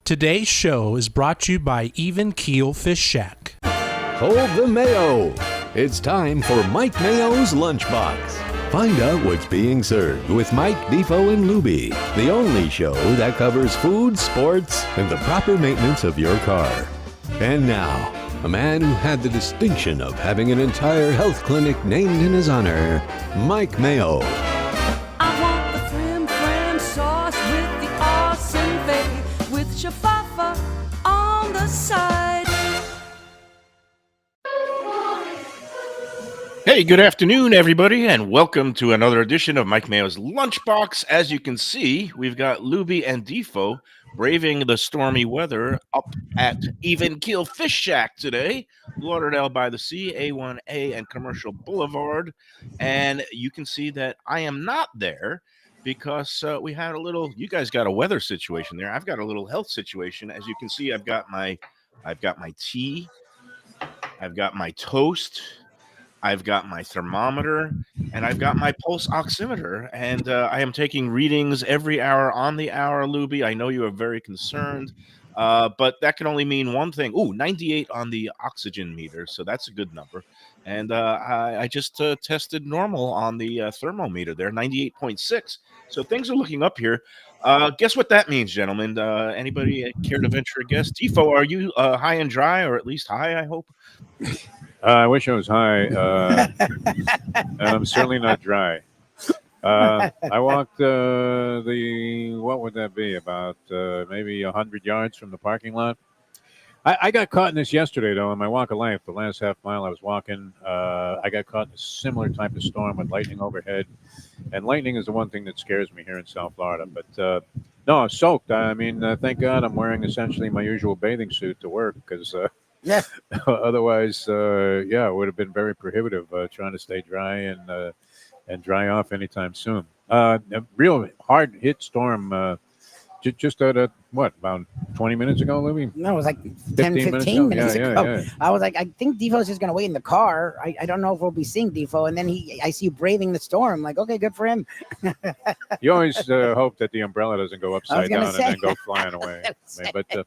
Today's show is brought to you by Even Keel Fish Shack. Hold the Mayo. It's time for Mike Mayo's Lunchbox. Find out what's being served with Mike, Defo and Lubie, the only show that covers food, sports, and the proper maintenance of your car. And now, a man who had the distinction of having an entire health clinic named in his honor, Mike Mayo. I want the flim sauce with the awesome fave, with shafafa on the side. Hey, good afternoon, everybody, and welcome to another edition of Mike Mayo's Lunchbox. As you can see, we've got Lubie and Defo braving the stormy weather up at Even Keel Fish Shack today, Lauderdale by the Sea, A1A and Commercial Boulevard. And you can see that I am not there because we had a little, you guys got a weather situation there. I've got a little health situation. As you can see, I've got my tea, I've got my toast, I've got my thermometer, and I've got my pulse oximeter, and I am taking readings every hour on the hour, Lubie. I know you are very concerned, but that can only mean one thing. Ooh, 98 on the oxygen meter, so that's a good number. And I just tested normal on the thermometer there, 98.6. So things are looking up here. Guess what that means, gentlemen? Anybody care to venture a guess? Defo, are you high and dry, or at least high, I hope? I wish I was high, and I'm certainly not dry. I walked what would that be, about maybe 100 yards from the parking lot. I got caught in this yesterday, though, in my walk of life. The last half mile I was walking, I got caught in a similar type of storm with lightning overhead. And lightning is the one thing that scares me here in South Florida. But, no, I'm soaked. I mean, thank God I'm wearing essentially my usual bathing suit to work because yeah. Otherwise, it would have been very prohibitive trying to stay dry and dry off anytime soon. A real hard hit storm just about 20 minutes ago, Lubie? No, it was like 10, 15 minutes ago. Yeah. I was like, I think Defo's just going to wait in the car. I don't know if we'll be seeing Defo. And then I see you braving the storm. Like, okay, good for him. You always hope that the umbrella doesn't go upside down and then go flying away. But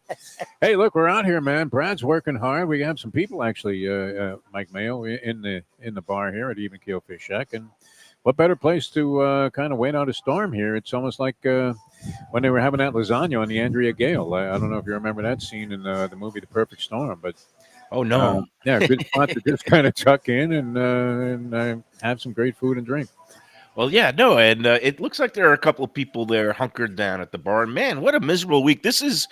hey, look, we're out here, man. Brad's working hard. We have some people actually, Mike Mayo, in the bar here at Even Keel Fish Shack. And what better place to kind of wait out a storm here? It's almost like when they were having that lasagna on the Andrea Gale. I don't know if you remember that scene in the movie The Perfect Storm, but oh no, good spot to just kind of tuck in and have some great food and drink. Well, yeah, no, and it looks like there are a couple of people there hunkered down at the bar. And man, what a miserable week! This is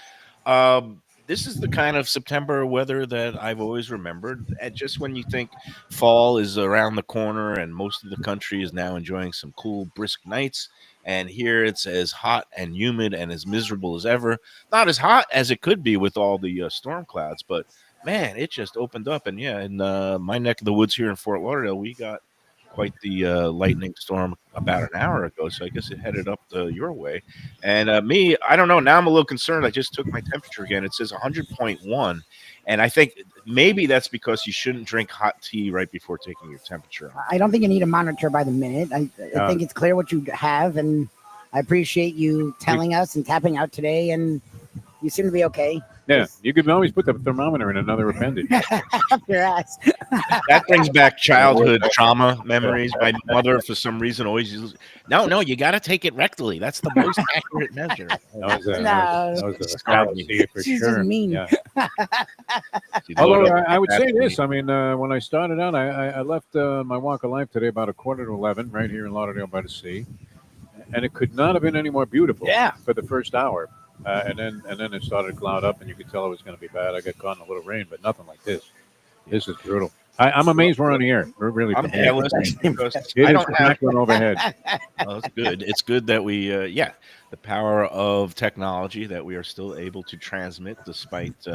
the kind of September weather that I've always remembered. And just when you think fall is around the corner and most of the country is now enjoying some cool, brisk nights, and here it's as hot and humid and as miserable as ever. Not as hot as it could be with all the storm clouds, but man, it just opened up. And yeah, in my neck of the woods here in Fort Lauderdale, we got quite the lightning storm about an hour ago, so I guess it headed up your way. And me, I don't know. Now I'm a little concerned. I just took my temperature again. It says 100.1, and I think maybe that's because you shouldn't drink hot tea right before taking your temperature. I don't think you need to monitor by the minute. I think it's clear what you have, and I appreciate you telling us and tapping out today, and you seem to be okay. Yeah, you can always put the thermometer in another appendage. Up your ass. That brings back childhood trauma memories. My mother, for some reason, always uses, no, you got to take it rectally. That's the most accurate measure. That was a fallacy for She's sure. just mean. Yeah. Although I would say this, I mean, when I started out, I left my walk of life today about 10:45 right here in Lauderdale by the Sea, and it could not have been any more beautiful. Yeah. For the first hour. And then it started to cloud up, and you could tell it was going to be bad. I got caught in a little rain, but nothing like this. This is brutal. I'm amazed we're on the air. We're really. I'm hairless because I don't have one overhead. Well, it's good. It's good that we, the power of technology that we are still able to transmit despite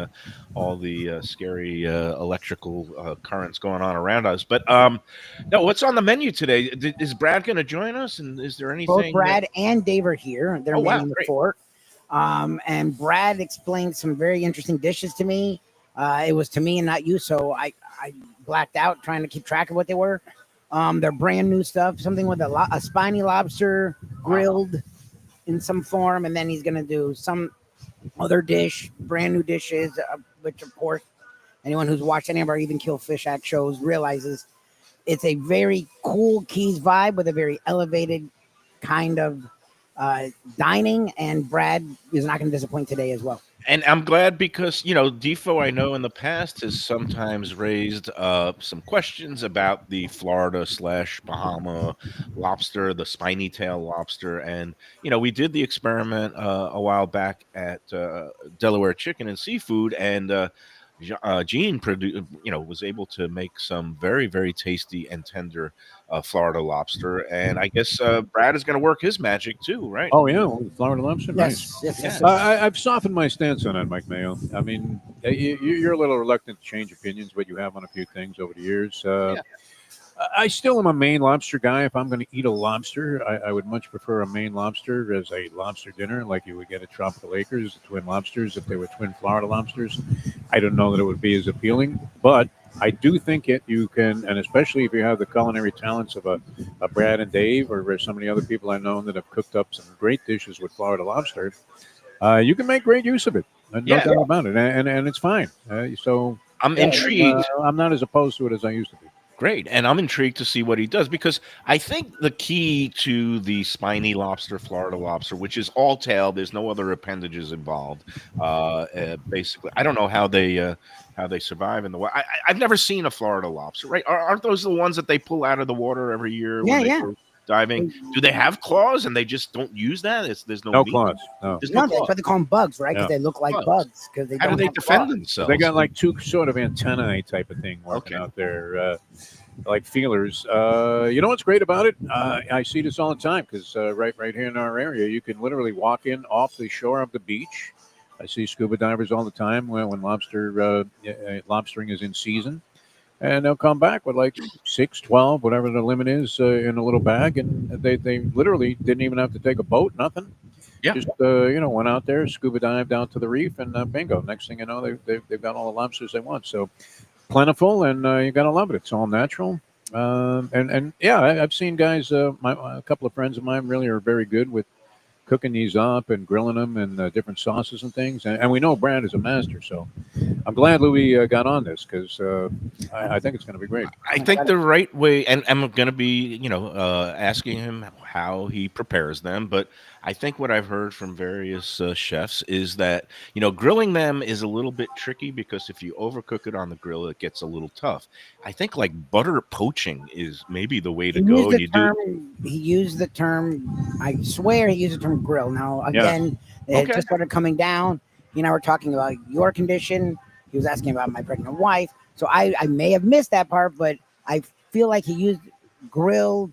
all the scary electrical currents going on around us. But no, what's on the menu today? Is Brad going to join us? And is there anything? Both Brad and Dave are here. They're manning the fort. And Brad explained some very interesting dishes to me. It was to me and not you, so I blacked out trying to keep track of what they were. They're brand new stuff, something with a spiny lobster grilled in some form, and then he's going to do some other dish, brand new dishes, which of course anyone who's watched any of our Even Kill Fish Act shows realizes it's a very cool Keys vibe with a very elevated kind of dining, and Brad is not going to disappoint today as well. And I'm glad because, Defo, I know in the past has sometimes raised some questions about the Florida / Bahama lobster, the spiny tail lobster. And, we did the experiment a while back at Delaware Chicken and Seafood. And Gene, was able to make some very, very tasty and tender Florida lobster. And I guess Brad is going to work his magic too, right? Oh yeah, Florida lobster. Yes, Nice. yes. I've softened my stance on that, Mike Mayo. I mean, you're a little reluctant to change opinions, but you have on a few things over the years. I still am a Maine lobster guy. If I'm going to eat a lobster, I would much prefer a Maine lobster as a lobster dinner, like you would get at Tropical Acres, the twin lobsters. If they were twin Florida lobsters, I don't know that it would be as appealing. But I do think you can, and especially if you have the culinary talents of a Brad and Dave or some of the other people I know that have cooked up some great dishes with Florida lobster, you can make great use of it. No doubt about it. And it's fine. So I'm intrigued. I'm not as opposed to it as I used to be. Great. And I'm intrigued to see what he does because I think the key to the spiny lobster, Florida lobster, which is all tail, there's no other appendages involved. Basically, I don't know how they survive in the water. I've never seen a Florida lobster, right? Aren't those the ones that they pull out of the water every year? Yeah, when they go diving. Do they have claws and they just don't use that? There's no claws. No, that's why they call them bugs, right? Because they look like bugs. Because how do they defend themselves? They got like two sort of antennae type of thing working out there, like feelers. You know what's great about it? I see this all the time because right here in our area, you can literally walk in off the shore of the beach. I see scuba divers all the time when lobstering is in season. And they'll come back with like 6, 12, whatever the limit is, in a little bag, and they literally didn't even have to take a boat, nothing. Yeah. Just went out there, scuba dived down to the reef, and bingo. Next thing you know, they've got all the lobsters they want. So plentiful, and you gotta love it. It's all natural. I've seen guys. A couple of friends of mine really are very good with cooking these up and grilling them and different sauces and things. And we know Brad is a master, so I'm glad Louie got on this because I think it's going to be great. I think the right way, and I'm going to be, asking him how he prepares them. But I think what I've heard from various chefs is that, grilling them is a little bit tricky because if you overcook it on the grill, it gets a little tough. I think like butter poaching is maybe the way to go. He used the term, I swear he used the term grill. Now, again, it just started coming down. He and I were talking about your condition. He was asking about my pregnant wife. So I may have missed that part, but I feel like he used grilled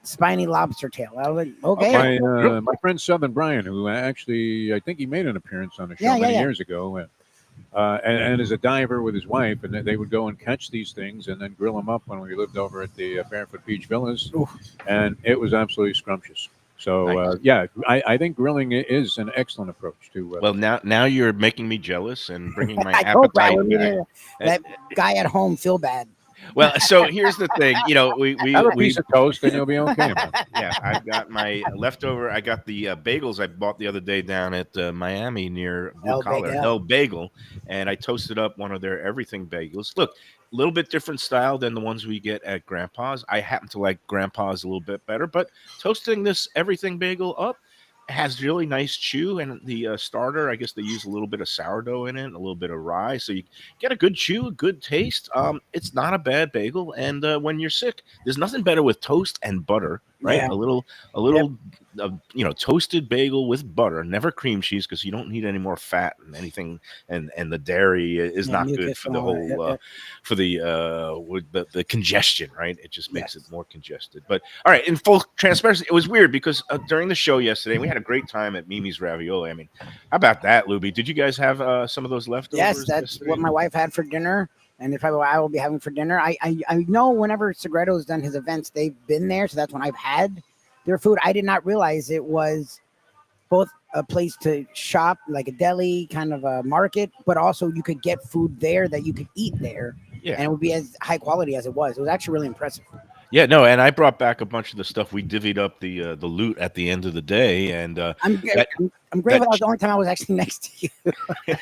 spiny lobster tail. I was like, okay. My friend Southern Brian, who actually, I think he made an appearance on the show many years ago, and is a diver with his wife, and they would go and catch these things and then grill them up when we lived over at the Barefoot Beach Villas, and it was absolutely scrumptious. So nice. I think grilling is an excellent approach to. Well, now you're making me jealous and bringing my appetite back. That guy at home feel bad. Well, so here's the thing, we have a piece of toast and you'll be okay. Yeah, I've got my leftover. I got the bagels I bought the other day down at Miami near Blue Collar Hell Bagel, and I toasted up one of their everything bagels. Look, a little bit different style than the ones we get at Grandpa's. I happen to like Grandpa's a little bit better, but toasting this everything bagel up has really nice chew, and the starter, I guess they use a little bit of sourdough in it, a little bit of rye, so you get a good chew, a good taste. It's not a bad bagel, and when you're sick, there's nothing better with toast and butter, right? Yeah. A little toasted bagel with butter, never cream cheese because you don't need any more fat and anything, and the dairy is not good for the whole for the congestion, right? It just makes it more congested. But all right, in full transparency, it was weird because during the show yesterday, we had a great time at Mimi's Ravioli. I mean, how about that, Lubie? Did you guys have some of those leftovers? Yes, that's what my wife had for dinner. And if I will be having for dinner, I know whenever Segredo's done his events, they've been there. So that's when I've had their food. I did not realize it was both a place to shop, like a deli, kind of a market, but also you could get food there that you could eat there. Yeah. And it would be as high quality as it was. It was actually really impressive. Yeah, no, and I brought back a bunch of the stuff. We divvied up the loot at the end of the day, and I'm grateful that was the only time I was actually next to you.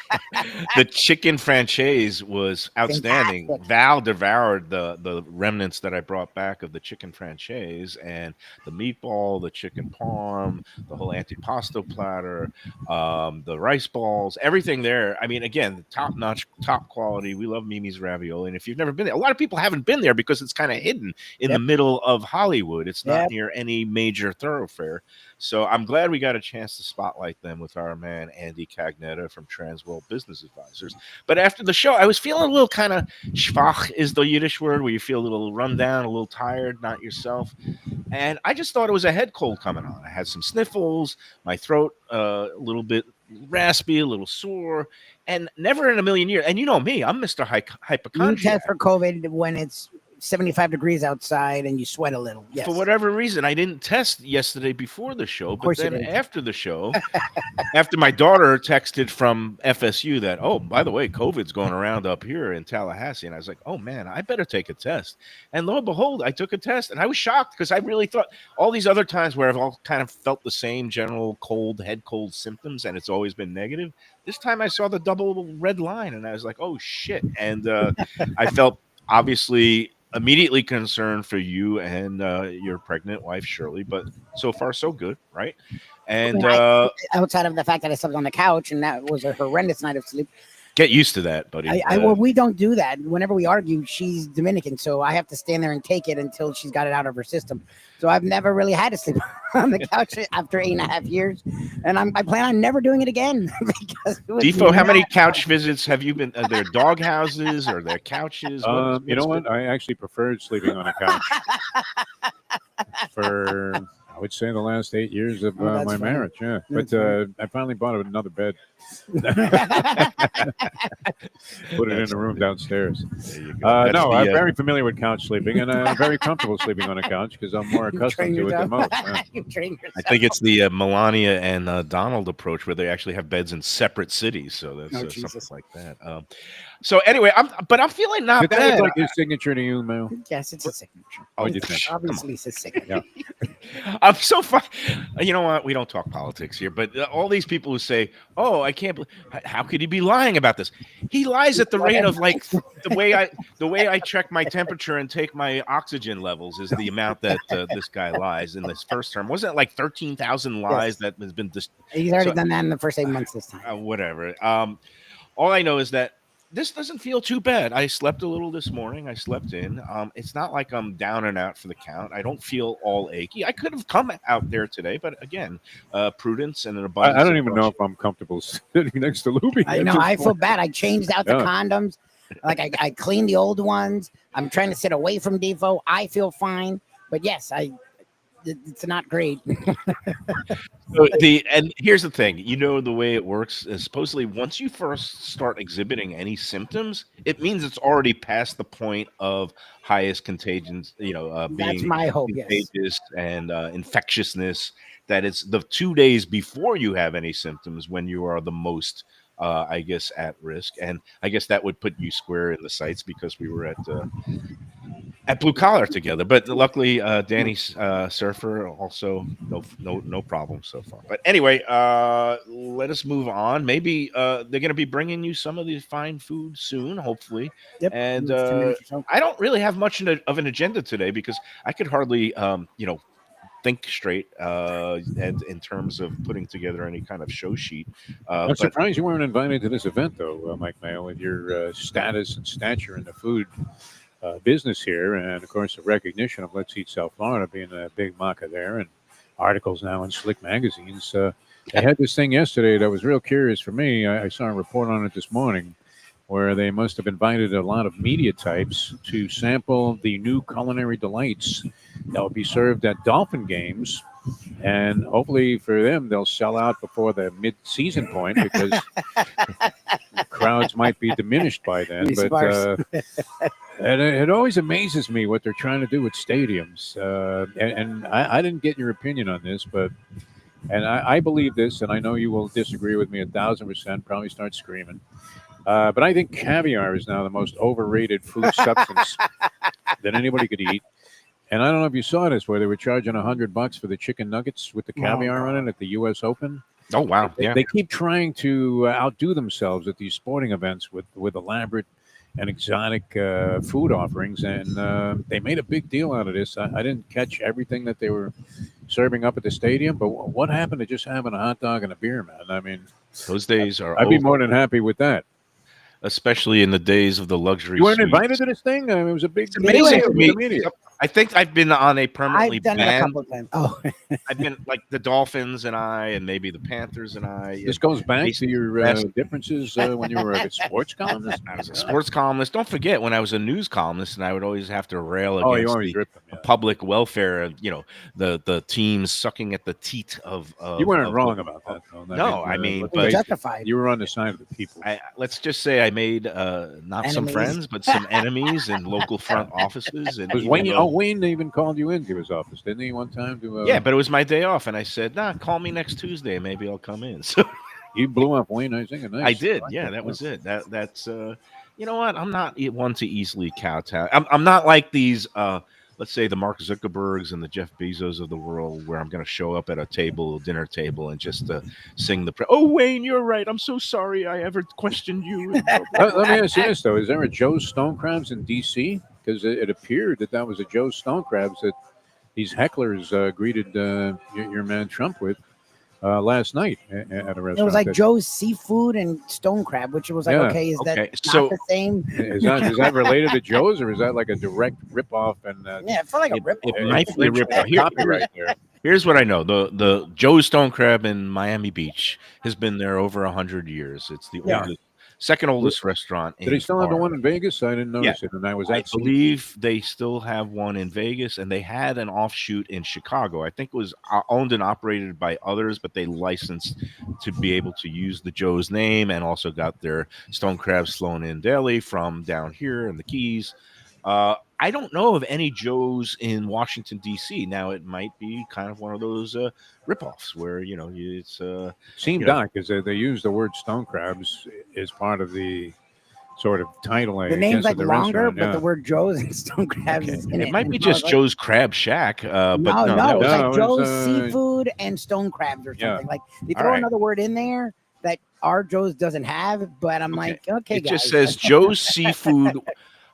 The chicken franchise was outstanding. Fantastic. Val devoured the remnants that I brought back of the chicken franchise, and the meatball, the chicken parm, the whole antipasto platter, the rice balls, everything there. I mean, again, top notch, top quality. We love Mimi's ravioli, and if you've never been there, a lot of people haven't been there because it's kind of hidden in the middle of Hollywood. It's not near any major thoroughfare. So I'm glad we got a chance to spotlight them with our man Andy Cagnetta from Transworld Business Advisors. But after the show, I was feeling a little kind of schwach is the Yiddish word, where you feel a little run down, a little tired, not yourself. And I just thought it was a head cold coming on. I had some sniffles, my throat a little bit raspy, a little sore, and never in a million years. And you know me, I'm Mr. Hypochondriac. You test for COVID when it's 75 degrees outside and you sweat a little. Yes. For whatever reason, I didn't test yesterday before the show, but then after the show, after my daughter texted from FSU that, oh, by the way, COVID's going around up here in Tallahassee. And I was like, oh, man, I better take a test. And lo and behold, I took a test and I was shocked because I really thought all these other times where I've all kind of felt the same general cold, head cold symptoms, and it's always been negative. This time I saw the double red line and I was like, oh, shit. And I felt obviously immediately concerned for you and your pregnant wife, Shirley, but so far so good, right? And outside of the fact that I slept on the couch and that was a horrendous night of sleep. Get used to that, buddy. Well, we don't do that. Whenever we argue, she's Dominican, so I have to stand there and take it until she's got it out of her system. So I've never really had to sleep on the couch after 8.5 years, and I plan on never doing it again. Because Defo, how many couch visits have you been? Are there dog houses or there couches? You know what? I actually preferred sleeping on a couch for, I would say, the last 8 years of my marriage. Yeah, but I finally bought another bed. Put it in the room downstairs. No, I'm very familiar with couch sleeping, and I'm very comfortable sleeping on a couch because I'm more accustomed to it than most. I think it's the Melania and Donald approach where they actually have beds in separate cities. So that's something like that. So anyway, I'm feeling not bad. Is like his signature to you, Mayo? Yes, it's a signature. Oh, you think? Obviously, it's a signature. Yeah. I'm so fun. You know what? We don't talk politics here, but all these people who say, "Oh, I can't believe," how could he be lying about this? He lies at the rate of like the way I check my temperature and take my oxygen levels is the amount that this guy lies in this first term. Wasn't it like 13,000 lies that has been? He's already done that in the first 8 months this time. Whatever. All I know is that this doesn't feel too bad. I slept a little this morning. I slept in. It's not like I'm down and out for the count. I don't feel all achy. I could have come out there today, but again, prudence and an abundance. I don't even know if I'm comfortable sitting next to Lubie. I know. I feel bad. I changed out the condoms. Like I cleaned the old ones. I'm trying to sit away from Defo. I feel fine, but yes, it's not great. And here's the thing, the way it works is supposedly once you first start exhibiting any symptoms, it means it's already past the point of highest contagions, being That's my hope, contagious and infectiousness, that it's the 2 days before you have any symptoms when you are the most I guess at risk. And I guess that would put you square in the sights because we were at Blue Collar together, but luckily Danny's surfer also no problem so far. But anyway, let us move on. Maybe they're going to be bringing you some of the fine food soon, hopefully. Yep. And I don't really have much of an agenda today because I could hardly think straight and in terms of putting together any kind of show sheet. I'm surprised you weren't invited to this event, though, Mike Mayo, with your status and stature in the food business here, and of course the recognition of Let's Eat South Florida being a big market there, and articles now in slick magazines. They had this thing yesterday that was real curious for me. I saw a report on it this morning where they must have invited a lot of media types to sample the new culinary delights that will be served at Dolphin games. And hopefully for them, they'll sell out before the mid-season point because crowds might be diminished by then. But and it always amazes me what they're trying to do with stadiums. And I didn't get your opinion on this, but I believe this, and I know you will disagree with me 1,000%, probably start screaming. But I think caviar is now the most overrated food substance that anybody could eat. And I don't know if you saw this, where they were charging $100 for the chicken nuggets with the caviar on it at the U.S. Open. Oh wow, They, yeah. they keep trying to outdo themselves at these sporting events with elaborate and exotic food offerings, and they made a big deal out of this. I didn't catch everything that they were serving up at the stadium, but what happened to just having a hot dog and a beer, man? I mean, Those days are I'd be over, more than happy with that. especially in the days of the luxury You weren't suites. invited to this thing? I mean, it was a big It's amazing to me. media. I think I've been on a permanently I've done it a banned. couple of times. Oh, I've been like the Dolphins and I, and maybe the Panthers and I. This goes back to Basically, your rest- differences when you were a sports columnist. I was a sports columnist. Don't forget when I was a news columnist, and I would always have to rail Oh, you against always the ripped them. Yeah. public welfare. The teams sucking at the teat of. You weren't of- wrong about that, though. No, I mean, let's it was face it, justified. you were on the side of the people. let's just say I made not some Enemies. friends, but some enemies in local front offices. And Was even Wayne? though- Oh, Wayne even called you into his office, didn't he? One time to yeah, but it was my day off, and I said, "Nah, call me next Tuesday, maybe I'll come in." So you blew up Wayne. I think nice. I did. Yeah, that was it. That's you know what? I'm not one to easily kowtow. I'm not like these. Let's say the Mark Zuckerbergs and the Jeff Bezos of the world, where I'm going to show up at a dinner table, and just sing the. Oh, Wayne, you're right. I'm so sorry I ever questioned you. Let me ask you this though: is there a Joe's Stone Crabs in D.C.? Because it appeared that was a Joe's Stone Crabs that these hecklers greeted your man Trump with last night at a restaurant. It was like Joe's Seafood and Stone Crab, which was like, Yeah. okay, is that Okay, not so- the same? Is that related to Joe's, or is that like a direct ripoff? And Yeah, it felt like a rip. it might be a rip-off. Copyright there. Here's what I know: the Joe's Stone Crab in Miami Beach has been there over 100 years. It's the Yeah. oldest, second oldest restaurant. Did they still have the Florida. one in Vegas? I didn't notice it, and I was I at believe they still have one in Vegas, and they had an offshoot in Chicago. I think it was owned and operated by others, but they licensed to be able to use the Joe's name, and also got their stone crabs flown in daily from down here in the Keys. I don't know of any Joe's in Washington D.C. Now it might be kind of one of those ripoffs where it's seemed odd because they use the word stone crabs as part of the sort of title. The name's like the longer, restaurant, but the word Joe's and Stone Crabs is in it. It might be And I was just like, Joe's Crab Shack, but no, no, no, it's no, like it's, Joe's Seafood and Stone Crabs or Yeah. something. Like they All throw right. another word in there that our Joe's doesn't have, but I'm like, okay, it guys. just says Joe's Seafood.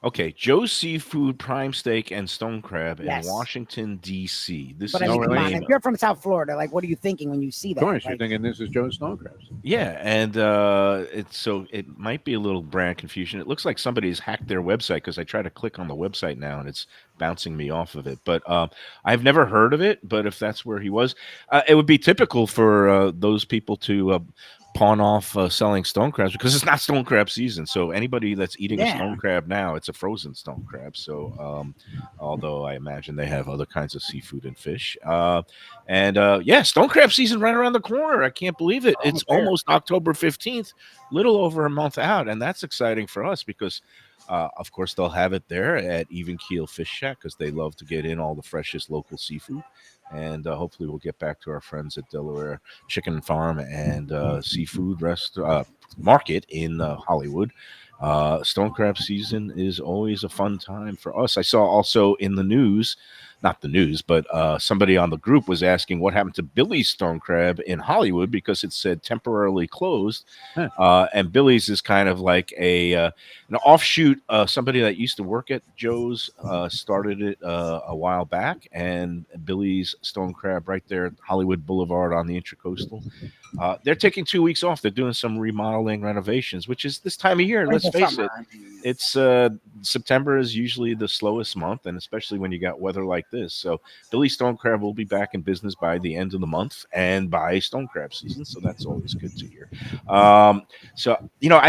Okay, Joe's Seafood, Prime Steak, and Stone Crab Yes. in Washington D.C. This But is I mean, the come on, name if you're from South Florida, like, what are you thinking when you see Of that? course, you're Like, thinking this is Joe's Stone Crabs. Yeah, and it might be a little brand confusion. It looks like somebody's hacked their website because I try to click on the website now and it's bouncing me off of it. But I've never heard of it. But if that's where he was, it would be typical for those people to pawn off selling stone crabs because it's not stone crab season. So anybody that's eating a Yeah. stone crab now, it's a frozen stone crab. So although I imagine they have other kinds of seafood and fish. Stone crab season right around the corner. I can't believe it. It's fair. almost October 15th, little over a month out. And that's exciting for us because of course, they'll have it there at Even Keel Fish Shack because they love to get in all the freshest local seafood. And hopefully we'll get back to our friends at Delaware Chicken Farm and Seafood Market in Hollywood. Stone crab season is always a fun time for us. I saw also in the news, not the news, but somebody on the group was asking what happened to Billy's Stone Crab in Hollywood because it said temporarily closed. And Billy's is kind of like an offshoot. Somebody that used to work at Joe's started it a while back, and Billy's Stone Crab right there at Hollywood Boulevard on the Intracoastal. They're taking 2 weeks off. They're doing some remodeling renovations, which is this time of year. Let's face it. It's September is usually the slowest month, and especially when you got weather like this. So Billy Stone Crab will be back in business by the end of the month and by stone crab season. So that's always good to hear. I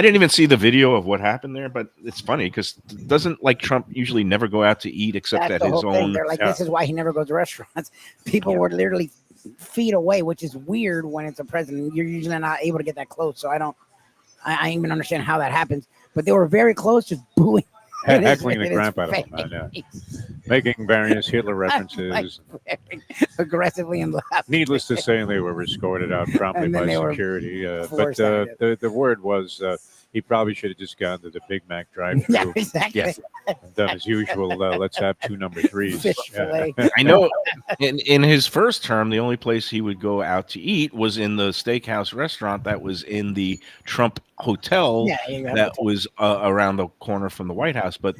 didn't even see the video of what happened there, but it's funny because doesn't like Trump usually never go out to eat except that's at the his whole thing. own. They're like, this is why he never goes to restaurants. People were literally feet away, which is weird when it's a president. You're usually not able to get that close. So I don't even understand how that happens. But they were very close, just booing. Heckling the crap out of him. I know. Making various Hitler references. Very aggressively and loud. Needless to say, they were escorted out promptly And then by they were security. But forced out of the word was he probably should have just gone to the Big Mac drive-thru. Yeah, exactly. Yes. And done his usual. Let's have 2 number 3s. Fish fillet. I know in his first term, the only place he would go out to eat was in the steakhouse restaurant that was in the Trump Hotel Yeah, you got that was around the corner from the White House. But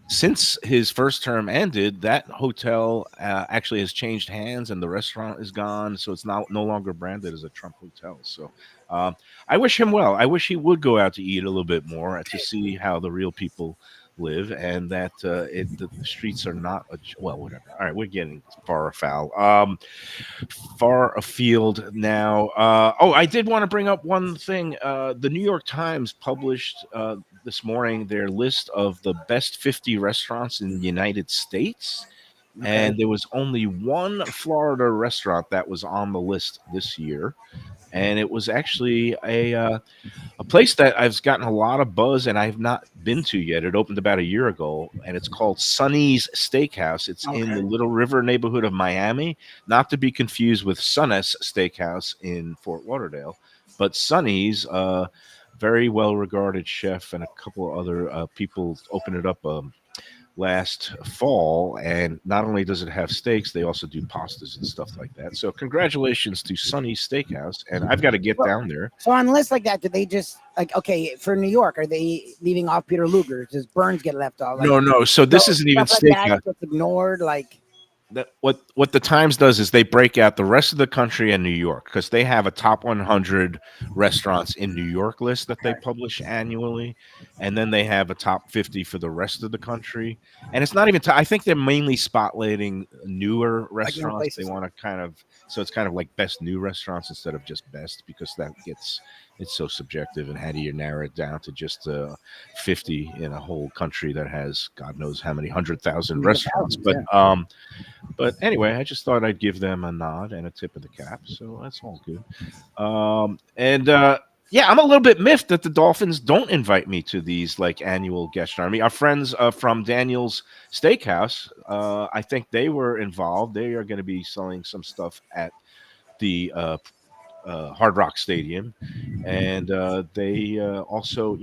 since his first term ended, that hotel actually has changed hands and the restaurant is gone. So it's no longer branded as a Trump Hotel. So I wish him well. I wish he would go out to eat a little bit more to see how the real people live, and that the streets are not well, whatever. All right, we're getting far afield now. I did want to bring up one thing. The New York Times published this morning their list of the best 50 restaurants in the United States. Okay. And there was only one Florida restaurant that was on the list this year, and it was actually a place that I've gotten a lot of buzz and I've not been to yet. It opened about a year ago, and it's called Sonny's Steakhouse. It's in the Little River neighborhood of Miami, not to be confused with Sonny's Steakhouse in Fort Lauderdale, but Sonny's, very well-regarded chef and a couple of other people opened it up last fall, and not only does it have steaks, they also do pastas and stuff like that. So congratulations to Sonny's Steakhouse, and I've got to get down there. So on lists like that, do they just for New York, are they leaving off Peter Luger? Does Burns get left off? No. So this isn't even stuff like steakhouse. that gets ignored. What the Times does is they break out the rest of the country and New York, because they have a top 100 restaurants in New York list that they publish annually, and then they have a top 50 for the rest of the country. And it's not even I think they're mainly spotlighting newer restaurants. They want to so it's kind of like best new restaurants instead of just best, because it's so subjective. And how do you narrow it down to just 50 in a whole country that has God knows how many 100,000 restaurants? But anyway, I just thought I'd give them a nod and a tip of the cap. So that's all good. Yeah, I'm a little bit miffed that the Dolphins don't invite me to these annual guest army. Our friends from Daniel's Steakhouse, I think they were involved. They are going to be selling some stuff at the Hard Rock Stadium, and they also,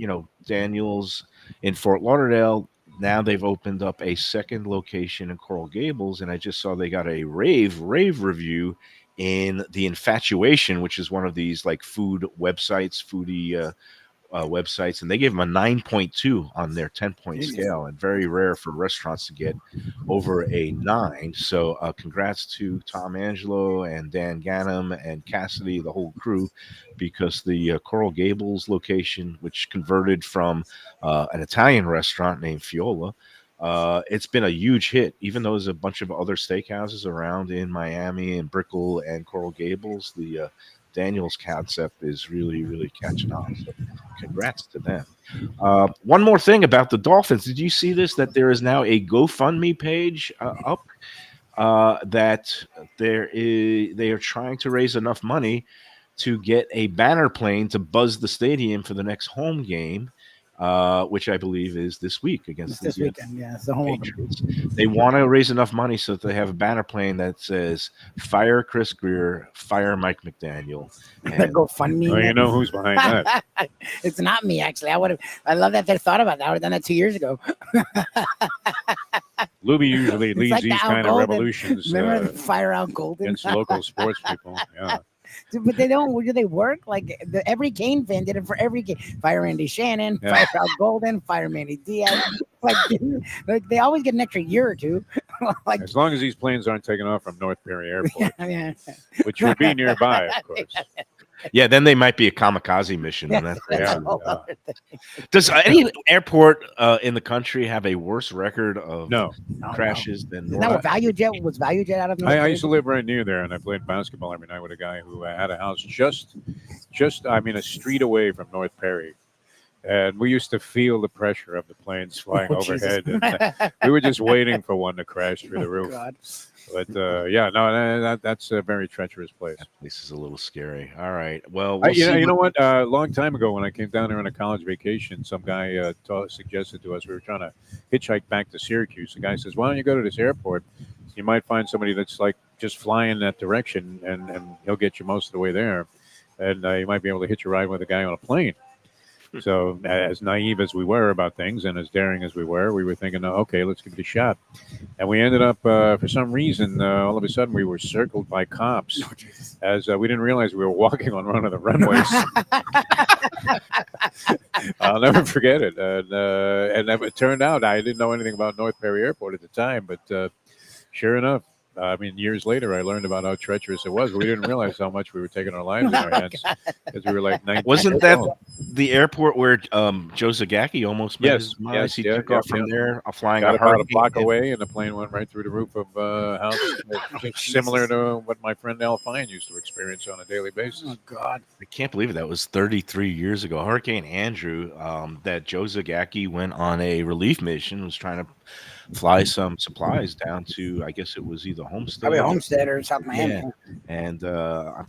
Daniel's in Fort Lauderdale. Now they've opened up a second location in Coral Gables, and I just saw they got a rave review in The Infatuation, which is one of these food websites, foodie websites, and they gave them a 9.2 on their 10-point scale, and very rare for restaurants to get over a 9. So congrats to Tom Angelo and Dan Gannam and Cassidy, the whole crew, because the Coral Gables location, which converted from an Italian restaurant named Fiola, it's been a huge hit. Even though there's a bunch of other steakhouses around in Miami and Brickell and Coral Gables, the Daniel's concept is really catching on. So congrats to them. One more thing about the Dolphins. Did you see this? That there is now a GoFundMe page up that they are trying to raise enough money to get a banner plane to buzz the stadium for the next home game, which I believe is this week against this weekend. Yeah, it's the home Patriots. They want to raise enough money so that they have a banner plane that says "Fire Chris Greer, Fire Mike McDaniel." That GoFundMe. Well, you know who's behind that. It's not me, actually. I love that they thought about that. I would have done that 2 years ago. Lubie usually leads these kind of revolutions. Remember Fire Out Golden? Against local sports people. Yeah. But they don't. Do they work? Every Kane fan did it for every game. Fire Andy Shannon, Fire Out Golden, Fire Manny Diaz. They always get an extra year or two. As long as these planes aren't taken off from North Perry Airport, yeah. which would be nearby, of course. Yeah, then they might be a kamikaze mission. Does any airport in the country have a worse record of crashes than North? Now, ValueJet out of North I used to live right near there, and I played basketball every night with a guy who had a house just a street away from North Perry. And we used to feel the pressure of the planes flying overhead. And, we were just waiting for one to crash through the roof. God. But that's a very treacherous place. That place is a little scary. All right. Well, you know what? A long time ago, when I came down there on a college vacation, some guy suggested to us, we were trying to hitchhike back to Syracuse. The guy says, "Why don't you go to this airport? You might find somebody that's just flying that direction, and he'll get you most of the way there, and you might be able to hitch a ride with a guy on a plane." So, as naive as we were about things and as daring as we were thinking, oh, okay, let's give it a shot. And we ended up, for some reason, all of a sudden, we were circled by cops as we didn't realize we were walking on one of the runways. I'll never forget it. And it turned out I didn't know anything about North Perry Airport at the time, but sure enough, I mean, years later, I learned about how treacherous it was. We didn't realize how much we were taking our lives in our hands because we were like 19. Wasn't that the airport where Joe Zagacki almost met his demise? He took off from there, flying about a block away, and the plane went right through the roof of a house, similar to what my friend Al Fine used to experience on a daily basis. Oh, God. I can't believe it. That was 33 years ago. Hurricane Andrew, that Joe Zagacki went on a relief mission, was trying to fly some supplies down to, I guess it was either Homestead. Probably Homestead or South Miami. Yeah. And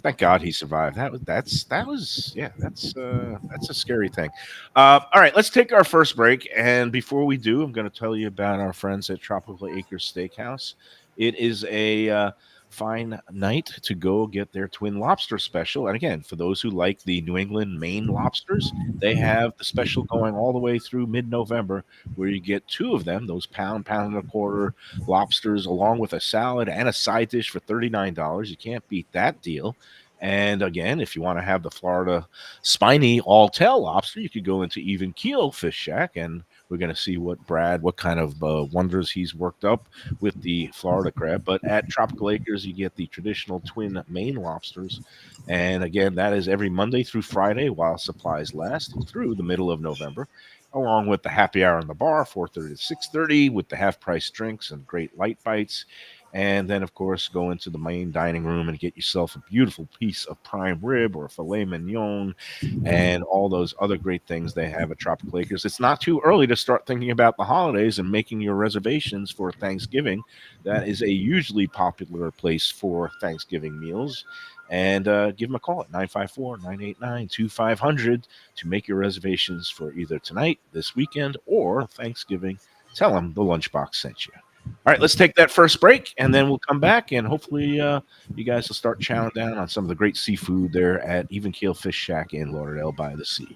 thank God he survived. That's a scary thing. All right, let's take our first break. And before we do, I'm going to tell you about our friends at Tropical Acres Steakhouse. It is a fine night to go get their twin lobster special. And again, for those who like the New England Maine lobsters, they have the special going all the way through mid-November, where you get two of them, those pound and a quarter lobsters, along with a salad and a side dish for $39. You can't beat that deal. And again, if you want to have the Florida spiny all-tail lobster, you could go into Even Keel Fish Shack, and we're going to see what kind of wonders he's worked up with the Florida crab. But at Tropical Acres, you get the traditional twin Maine lobsters. And again, that is every Monday through Friday while supplies last through the middle of November, along with the happy hour in the bar, 4:30 to 6:30, with the half-price drinks and great light bites. And then, of course, go into the main dining room and get yourself a beautiful piece of prime rib or a filet mignon and all those other great things they have at Tropical Acres. It's not too early to start thinking about the holidays and making your reservations for Thanksgiving. That is a hugely popular place for Thanksgiving meals. And give them a call at 954-989-2500 to make your reservations for either tonight, this weekend, or Thanksgiving. Tell them the Lunchbox sent you. All right, let's take that first break, and then we'll come back, and hopefully you guys will start chowing down on some of the great seafood there at Even Keel Fish Shack in Lauderdale by the Sea.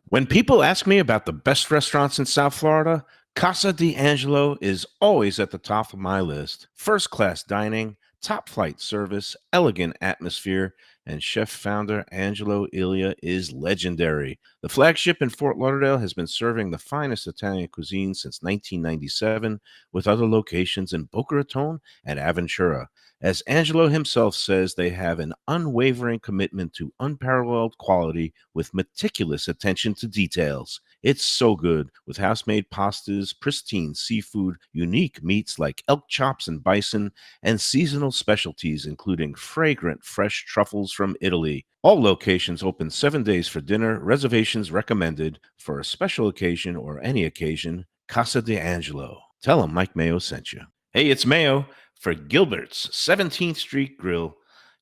When people ask me about the best restaurants in South Florida, Casa D'Angelo is always at the top of my list. First-class dining, top-flight service, elegant atmosphere, and chef-founder Angelo Ilia is legendary. The flagship in Fort Lauderdale has been serving the finest Italian cuisine since 1997, with other locations in Boca Raton and Aventura. As Angelo himself says, they have an unwavering commitment to unparalleled quality with meticulous attention to details. It's so good, with house-made pastas, pristine seafood, unique meats like elk chops and bison, and seasonal specialties including fragrant fresh truffles from Italy. All locations open 7 days for dinner. Reservations recommended. For a special occasion or any occasion, Casa D'Angelo. Tell them Mike Mayo sent you. Hey, it's Mayo for Gilbert's 17th Street Grill.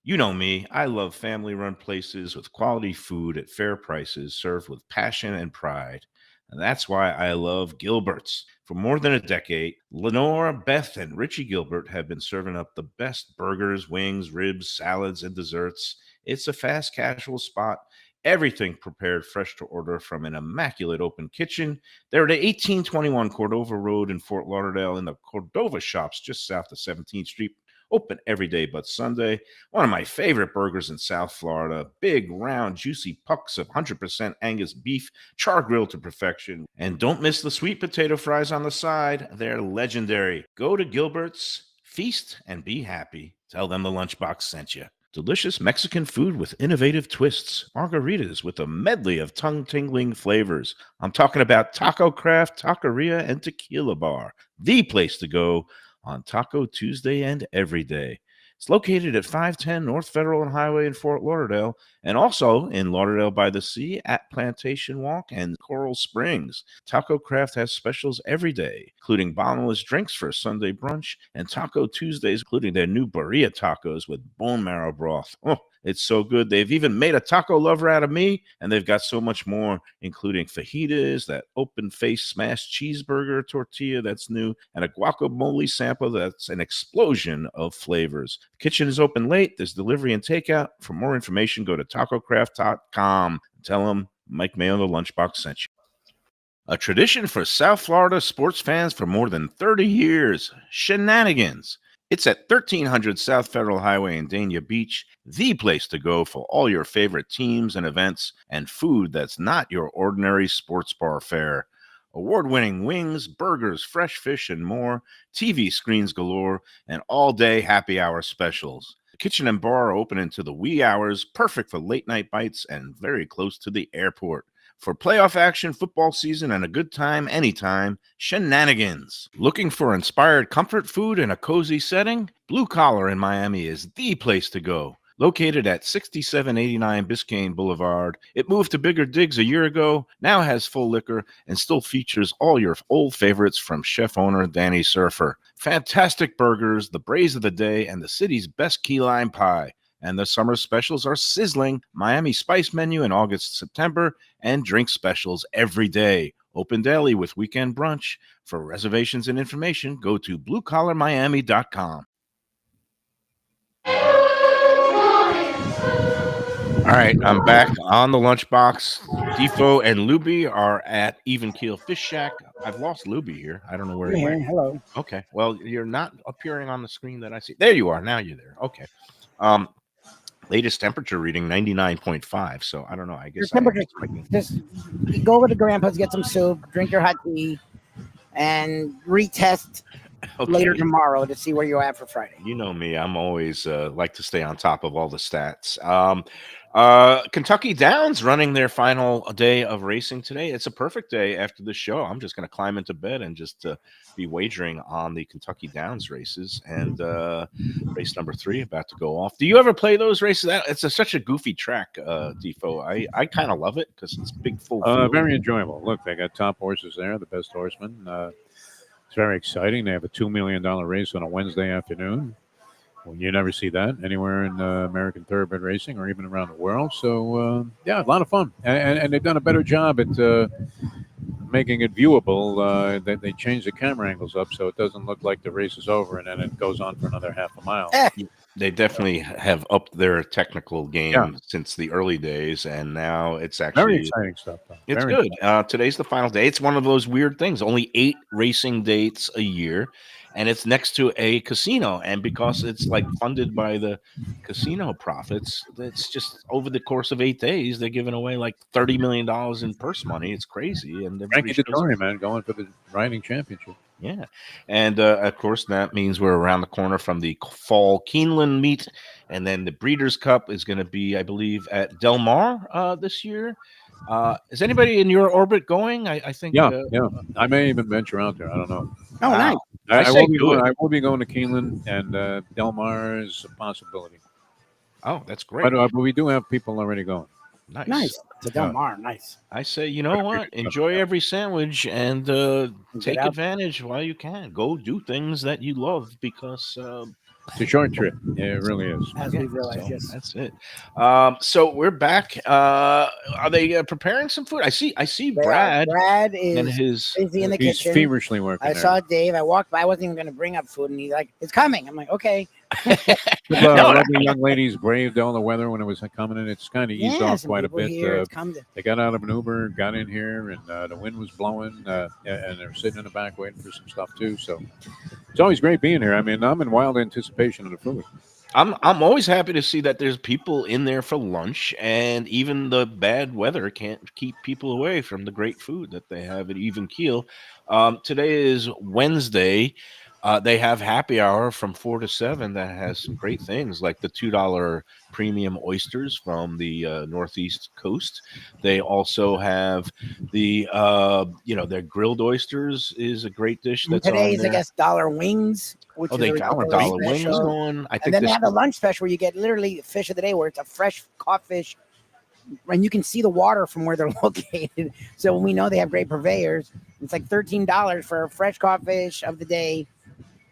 You know me, I love family-run places with quality food at fair prices served with passion and pride. And that's why I love Gilbert's. For more than a decade, Lenore, Beth, and Richie Gilbert have been serving up the best burgers, wings, ribs, salads, and desserts. It's a fast casual spot. Everything prepared fresh to order from an immaculate open kitchen. They're at 1821 Cordova Road in Fort Lauderdale in the Cordova Shops just south of 17th Street. Open every day but Sunday. One of my favorite burgers in South Florida. Big, round, juicy pucks of 100% Angus beef, char grilled to perfection. And don't miss the sweet potato fries on the side. They're legendary. Go to Gilbert's, feast, and be happy. Tell them the Lunchbox sent you. Delicious Mexican food with innovative twists. Margaritas with a medley of tongue-tingling flavors. I'm talking about Taco Craft, Taqueria, and Tequila Bar. The place to go on Taco Tuesday and every day. It's located at 510 North Federal and Highway in Fort Lauderdale, and also in Lauderdale by the Sea at Plantation Walk and Coral Springs. Taco Craft has specials every day, including bottomless drinks for a Sunday brunch, and Taco Tuesdays, including their new birria tacos with bone marrow broth. Oh, it's so good. They've even made a taco lover out of me, and they've got so much more, including fajitas, that open-faced smashed cheeseburger tortilla that's new, and a guacamole sample that's an explosion of flavors. The kitchen is open late. There's delivery and takeout. For more information, go to tacocraft.com. Tell them Mike Mayo, the Lunchbox, sent you. A tradition for South Florida sports fans for more than 30 years, Shenanigans. It's at 1300 South Federal Highway in Dania Beach, the place to go for all your favorite teams and events and food that's not your ordinary sports bar fare. Award-winning wings, burgers, fresh fish, and more, TV screens galore, and all-day happy hour specials. The kitchen and bar are open into the wee hours, perfect for late-night bites and very close to the airport. For playoff action, football season, and a good time anytime, Shenanigans. Looking for inspired comfort food in a cozy setting? Blue Collar in Miami is the place to go. Located at 6789 Biscayne Boulevard, it moved to bigger digs a year ago, now has full liquor, and still features all your old favorites from chef owner Danny Surfer. Fantastic burgers, the braise of the day, and the city's best key lime pie. And the summer specials are sizzling. Miami Spice menu in August, September, and drink specials every day. Open daily with weekend brunch. For reservations and information, go to bluecollarmiami.com. All right, I'm back on the Lunchbox. Defo and Lubie are at Even Keel Fish Shack. I've lost Lubie here. I don't know where he went. Hello. Okay, well, you're not appearing on the screen that I see. There you are. Now you're there. Okay. Latest temperature reading 99.5. So I don't know. I guess Just go over to Grandpa's, get some soup, drink your hot tea, and retest later tomorrow to see where you're at for Friday. You know me. I'm always like to stay on top of all the stats. Kentucky Downs running their final day of racing today. It's a perfect day after the show. I'm just going to climb into bed and just be wagering on the Kentucky Downs races. And race number 3 about to go off. Do you ever play those races? It's such a goofy track, Defo. I kind of love it because it's big, full field. Very enjoyable. Look, they got top horses there, the best horsemen. It's very exciting. They have a $2 million race on a Wednesday afternoon. Well, you never see that anywhere in American thoroughbred racing or even around the world. So, yeah, a lot of fun. And they've done a better job at making it viewable. They changed the camera angles up so it doesn't look like the race is over and then it goes on for another half a mile. They definitely have upped their technical game since the early days, and now it's actually very exciting stuff. It's good. Today's the final day. It's one of those weird things. Only 8 racing dates a year, and it's next to a casino. And because it's like funded by the casino profits, it's just over the course of 8 days, they're giving away like $30 million in purse money. It's crazy. And Frankie Dettori, man, going for the riding championship. Yeah. And, of course, that means we're around the corner from the fall Keeneland meet. And then the Breeders' Cup is going to be, I believe, at Del Mar this year. Is anybody in your orbit going? I think. Yeah. I may even venture out there. I don't know. Oh, nice. I will be going to Keeneland, and Del Mar is a possibility. Oh, that's great. But we do have people already going. Nice. To Del Mar, nice. I say, you know what? Enjoy every sandwich and take advantage while you can. Go do things that you love because it's a short trip. Yeah, it really is. As we realized, so yes. That's it. So we're back. Are they preparing some food? I see Brad. Brad is and his busy in the he's kitchen. feverishly working. I saw Dave. I walked by. I wasn't even going to bring up food, and he's like, "It's coming." I'm like, "Okay." The young ladies braved all the weather when it was coming in. It's kind of eased off quite a bit. They got out of an Uber, got in here, and the wind was blowing, and they're sitting in the back waiting for some stuff too. So it's always great being here. I mean, I'm in wild anticipation of the food. I'm always happy to see that there's people in there for lunch, and even the bad weather can't keep people away from the great food that they have at Even Keel. Today is Wednesday. They have happy hour from 4 to 7 that has some great things like the $2 premium oysters from the Northeast coast. They also have the, their grilled oysters is a great dish. That's today's, I guess, dollar wings. Which they got dollar wings going. I think then they have the lunch special where you get literally fish of the day, where it's a fresh caught fish, and you can see the water from where they're located. So when we know they have great purveyors, it's like $13 for a fresh caught fish of the day.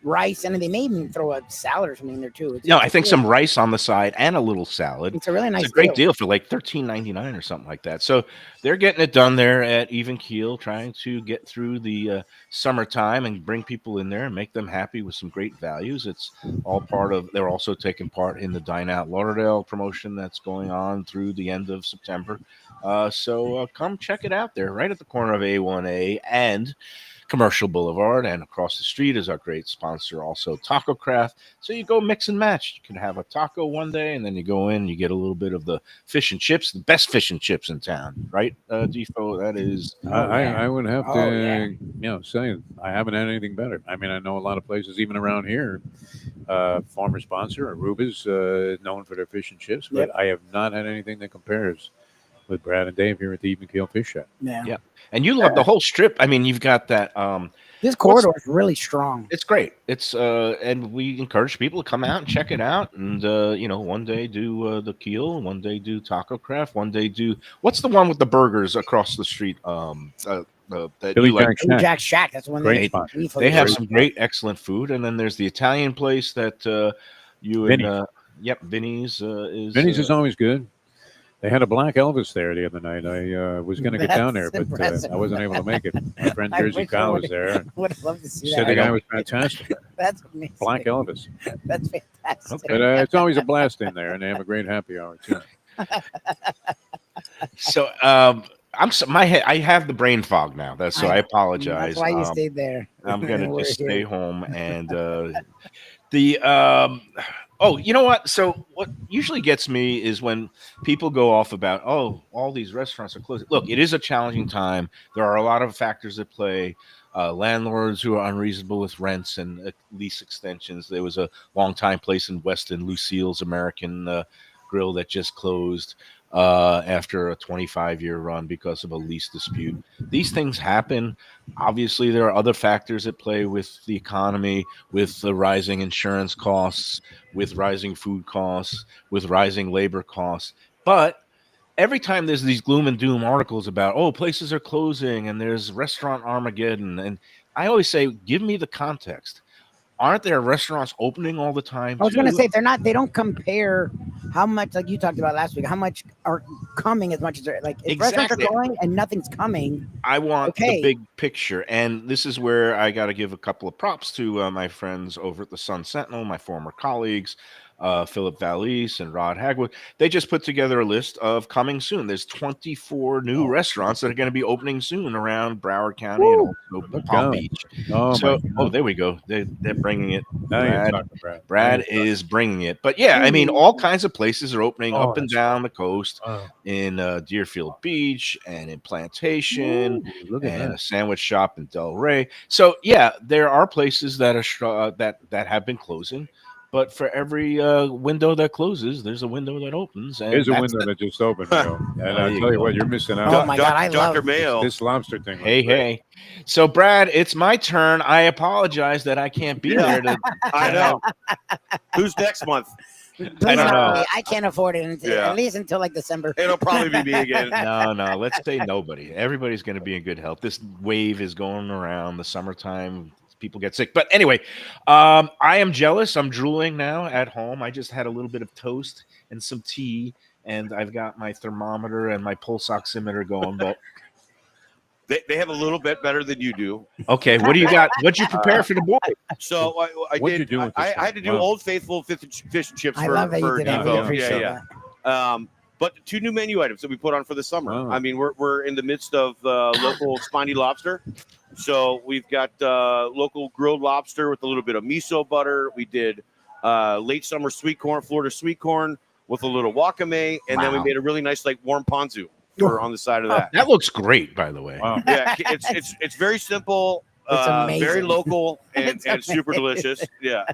rice, and they may even throw a salad or something in there too. No, I think some rice on the side and a little salad. It's a really nice. It's a great deal for like $13.99 or something like that. So they're getting it done there at Even Keel, trying to get through the summertime and bring people in there and make them happy with some great values. It's all part of. They're also taking part in the Dine Out Lauderdale promotion that's going on through the end of September. So come check it out there, right at the corner of A1A and Commercial Boulevard, and across the street is our great sponsor, also Taco Craft. So you go mix and match. You can have a taco one day, and then you go in, you get a little bit of the fish and chips, the best fish and chips in town, right, Defo? That is. I would have to, say I haven't had anything better. I mean, I know a lot of places, even around here. Former sponsor, Aruba's, known for their fish and chips, but I have not had anything that compares with Brad and Dave here at the Even Keel Fish Shack. Yeah. And you love the whole strip. I mean, you've got that. This corridor is really strong. It's great. It's and we encourage people to come out and check it out. And one day do the Keel, one day do Taco Craft, one day do what's the one with the burgers across the street? Billy Jack's Shack. That's the one. Great they have some great, excellent food. And then there's the Italian place that you and Vinny's is. Vinny's is always good. They had a Black Elvis there the other night. I was going to get down there, but I wasn't able to make it. My friend Jersey Kyle was there. Would have loved to see that. Said the guy was fantastic. That's amazing. Black Elvis. That's fantastic. But it's always a blast in there, and they have a great happy hour too. So I have the brain fog now. So I apologize. That's why you stayed there. I'm gonna just stay home and Oh, you know what? So what usually gets me is when people go off about, all these restaurants are closing. Look, it is a challenging time. There are a lot of factors at play. Landlords who are unreasonable with rents and lease extensions. There was a long-time place in Weston, Lucille's American Grill, that just closed after a 25-year run because of a lease dispute. These things happen. Obviously, there are other factors at play with the economy, with the rising insurance costs, with rising food costs, with rising labor costs. But every time there's these gloom and doom articles about, places are closing and there's restaurant Armageddon, and I always say, give me the context. Aren't there restaurants opening all the time? I was going to say, they don't compare how much, like you talked about last week, how much are coming as much as they're like, if restaurants are going and nothing's coming. I want the big picture. And this is where I got to give a couple of props to my friends over at the Sun Sentinel, my former colleagues, Philip Valise and Rod Hagwood. They just put together a list of coming soon. There's 24 new restaurants that are going to be opening soon around Broward County and also Palm Beach. There we go. They're bringing it. Brad is bringing it. But yeah, I mean, all kinds of places are opening up and down the coast in Deerfield Beach and in Plantation and a sandwich shop in Delray. So yeah, there are places that are that have been closing. But for every window that closes, there's a window that opens. And there's a window that just opened, Mayo. And I'll tell you what, you're missing out. Oh, my God, I love Dr. Mayo. This lobster thing. Hey. So, Brad, it's my turn. I apologize that I can't be there. I know. Who's next month? I don't know. I can't afford it at least until like December. It'll probably be me again. No. Let's say nobody. Everybody's going to be in good health. This wave is going around the summertime. People get sick. But anyway, I am jealous. I'm drooling now at home. I just had a little bit of toast and some tea, and I've got my thermometer and my pulse oximeter going. But they have a little bit better than you do. Okay, what do you got? What'd you prepare for the boy? So I had to do Old Faithful fish and chips for Devo. But 2 new menu items that we put on for the summer. Oh. I mean, we're in the midst of local spiny lobster. So we've got local grilled lobster with a little bit of miso butter. We did late summer sweet corn, Florida sweet corn with a little wakame. And then we made a really nice warm ponzu on the side of that. That looks great, by the way. Wow. Yeah, it's very simple. Very local and super delicious. Yeah.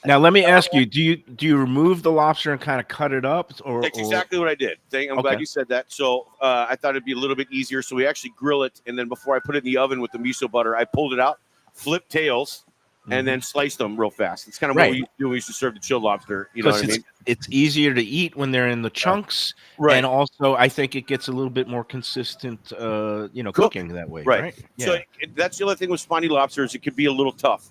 Now let me ask you: Do you remove the lobster and kind of cut it up? That's exactly what I did. I'm glad you said that. So I thought it'd be a little bit easier. So we actually grill it, and then before I put it in the oven with the miso butter, I pulled it out, flipped tails, and then sliced them real fast. It's kind of what we do. We used to serve the chilled lobster. You know what I mean? It's easier to eat when they're in the chunks, and also I think it gets a little bit more consistent, cooking that way. Right. Yeah. So that's the other thing with spiny lobster is it could be a little tough.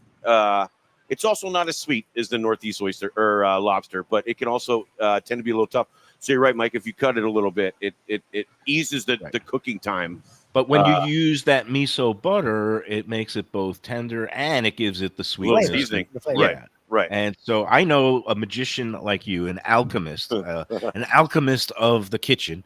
It's also not as sweet as the Northeast oyster or lobster, but it can also tend to be a little tough. So you're right, Mike. If you cut it a little bit, it eases the cooking time. But when you use that miso butter, it makes it both tender and it gives it the sweetness. Seasoning. Yeah. Right. And so I know a magician like you, an alchemist of the kitchen,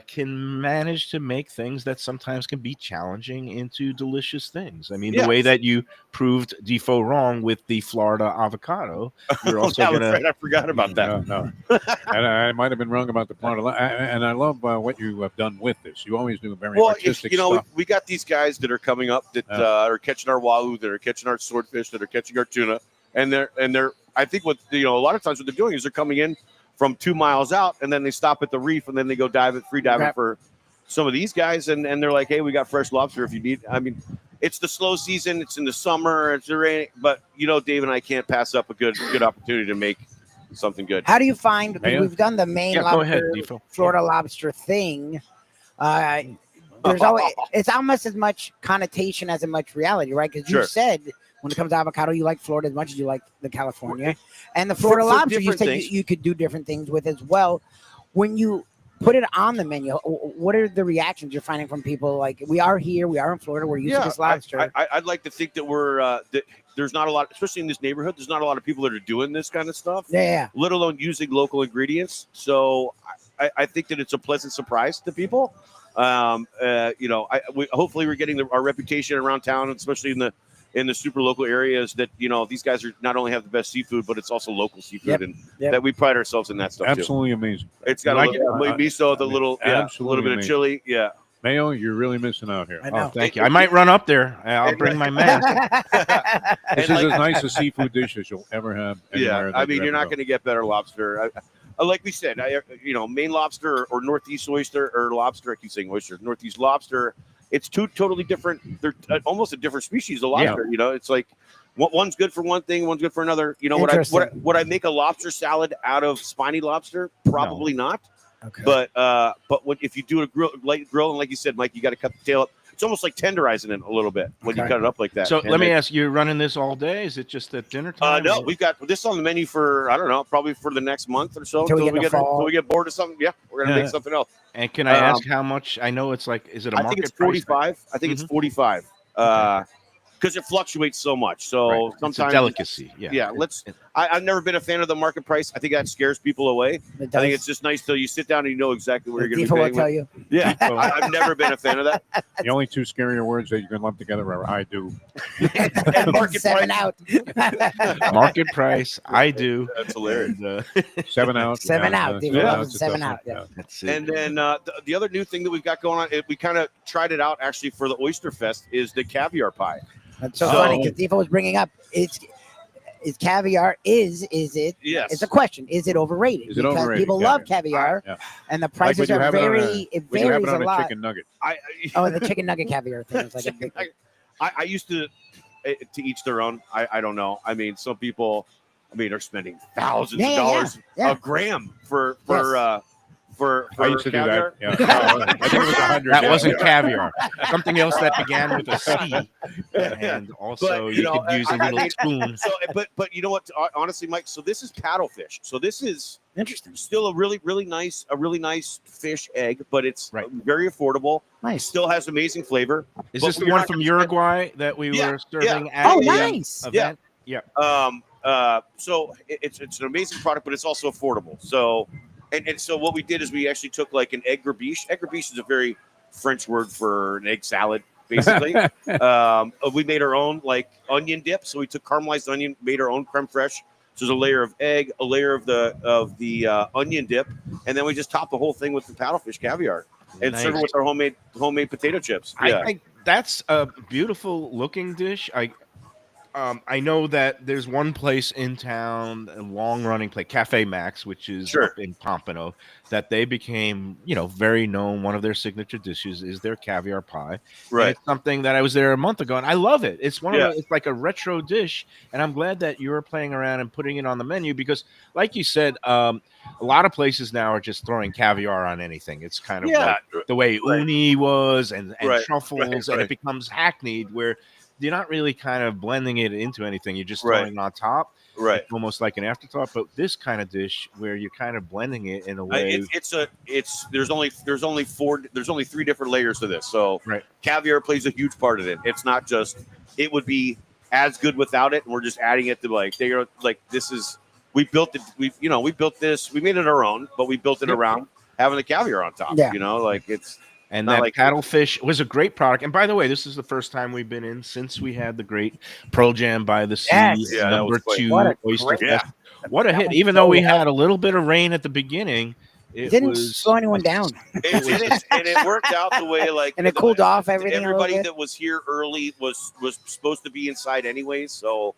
can manage to make things that sometimes can be challenging into delicious things. I mean, the way that you proved Defo wrong with the Florida avocado, you're also going to. I forgot about that. No. And I might have been wrong about the Florida. And I love what you have done with this. You always do very artistic stuff. We got these guys that are coming up that are catching our wahoo, that are catching our swordfish, that are catching our tuna. And they're I think what a lot of times what they're doing is they're coming in from 2 miles out, and then they stop at the reef, and then they go free diving for some of these guys, and they're like, hey, we got fresh lobster if you need. I mean, it's the slow season, it's in the summer, it's raining, but Dave and I can't pass up a good opportunity to make something good. How do you find? We've done the Maine lobster, Florida lobster thing. There's always it's almost as much connotation as much reality, right? Because you said when it comes to avocado, you like Florida as much as you like the California, and the Florida lobster. You said you could do different things with as well. When you put it on the menu, what are the reactions you're finding from people? Like, we are here, we are in Florida, we're used to this lobster. I'd like to think that we're that there's not a lot, especially in this neighborhood. There's not a lot of people that are doing this kind of stuff. Yeah. Let alone using local ingredients. So I think that it's a pleasant surprise to people. Hopefully we're getting our reputation around town, especially in the super local areas, that these guys are not only have the best seafood, but it's also local seafood, and that we pride ourselves in that stuff. Absolutely amazing. It's got a little miso, the little a little bit of chili. Yeah, Mayo, you're really missing out here. I know. Thank you. I might run up there. I'll bring my mask. This is as nice a seafood dish as you'll ever have. Yeah, I mean, you're not going to get better lobster. Like we said, Maine lobster or Northeast oyster or lobster. I keep saying oyster. Northeast lobster. It's two totally different. They're almost a different species of lobster. It's like one's good for one thing, one's good for another. Would I make a lobster salad out of spiny lobster? Probably not. Okay. But if you do a grill, and like you said, Mike, you got to cut the tail up. It's almost like tenderizing it a little bit when you cut it up like that. So let me ask, you're running this all day? Is it just at dinner time? No, we've got this on the menu for, I don't know, probably for the next month or so. Until we get bored of something. Yeah, we're going to make something else. And can I ask how much? I know it's like, is it a market price? I think it's 45. I think it's 45. Because it fluctuates so much. So sometimes it's a delicacy. Yeah. I've never been a fan of the market price. I think that scares people away. I think it's just nice till you sit down and you know exactly where you're going to be paying. Tell you. Yeah, I've never been a fan of that. The only two scarier words that you can lump together are "I do." And market Seven price. out. Market price. I do. That's hilarious. And, 7 out. 7 out. Seven out. Yeah. that's it. And then the other new thing that we've got going on, we kind of tried it out actually for the Oyster Fest, is the caviar pie. That's so funny because Defo was bringing up is caviar is it? Yes. It's a question. Is it overrated? Is it overrated? People love caviar, and the prices are very. It varies a lot. Chicken nugget. The chicken nugget caviar thing is like a big. I used to each their own. I don't know. I mean, some people, are spending thousands of dollars a gram for I used to caviar. do that. Yeah. I think it was 100. That wasn't caviar. Something else that began with a C. And also you could use a little spoon. So, but you know what? Honestly, Mike. So this is paddlefish. So this is interesting. Still a really nice fish egg, but it's very affordable. Nice. Still has amazing flavor. Is this the one from Uruguay that we were serving at? Oh, nice. Event? Yeah. So it's an amazing product, but it's also affordable. So. And so what we did is we actually took like an egg grabiche. Egg grabiche is a very French word for an egg salad, basically. We made our own like onion dip. So we took caramelized onion, made our own creme fraiche. So there's a layer of egg, a layer of the onion dip, and then we just top the whole thing with the paddlefish caviar and serve it with our homemade potato chips. Yeah. I think that's a beautiful looking dish. I know that there's one place in town, a long-running place, Cafe Max, which is up in Pompano, that they became, very known. One of their signature dishes is their caviar pie. Right. And it's something that I was there a month ago, and I love it. It's it's like a retro dish, and I'm glad that you're playing around and putting it on the menu because, like you said, a lot of places now are just throwing caviar on anything. It's kind of like the way uni was and truffles, and it becomes hackneyed where you're not really kind of blending it into anything. You're just Right. throwing it on top. Right. It's almost like an afterthought. But this kind of dish where you're kind of blending it in a way. There's only 3 different layers to this. So Right. caviar plays a huge part of it. It's not just it would be as good without it, and we're just adding it to this is we built it. We built this. We made it our own, but we built it around having the caviar on top. Yeah. It's. And not that like paddlefish was a great product. And by the way, this is the first time we've been in since we had the great Pearl Jam by the Sea Yes. Yeah, that number was great. 2 What a Oyster great- Fest. What a That hit! was Even though we so had a little bit of rain at the beginning, It didn't slow anyone down. It worked out the way And it cooled off everything a little Everybody bit. that was here early was supposed to be inside anyways. So,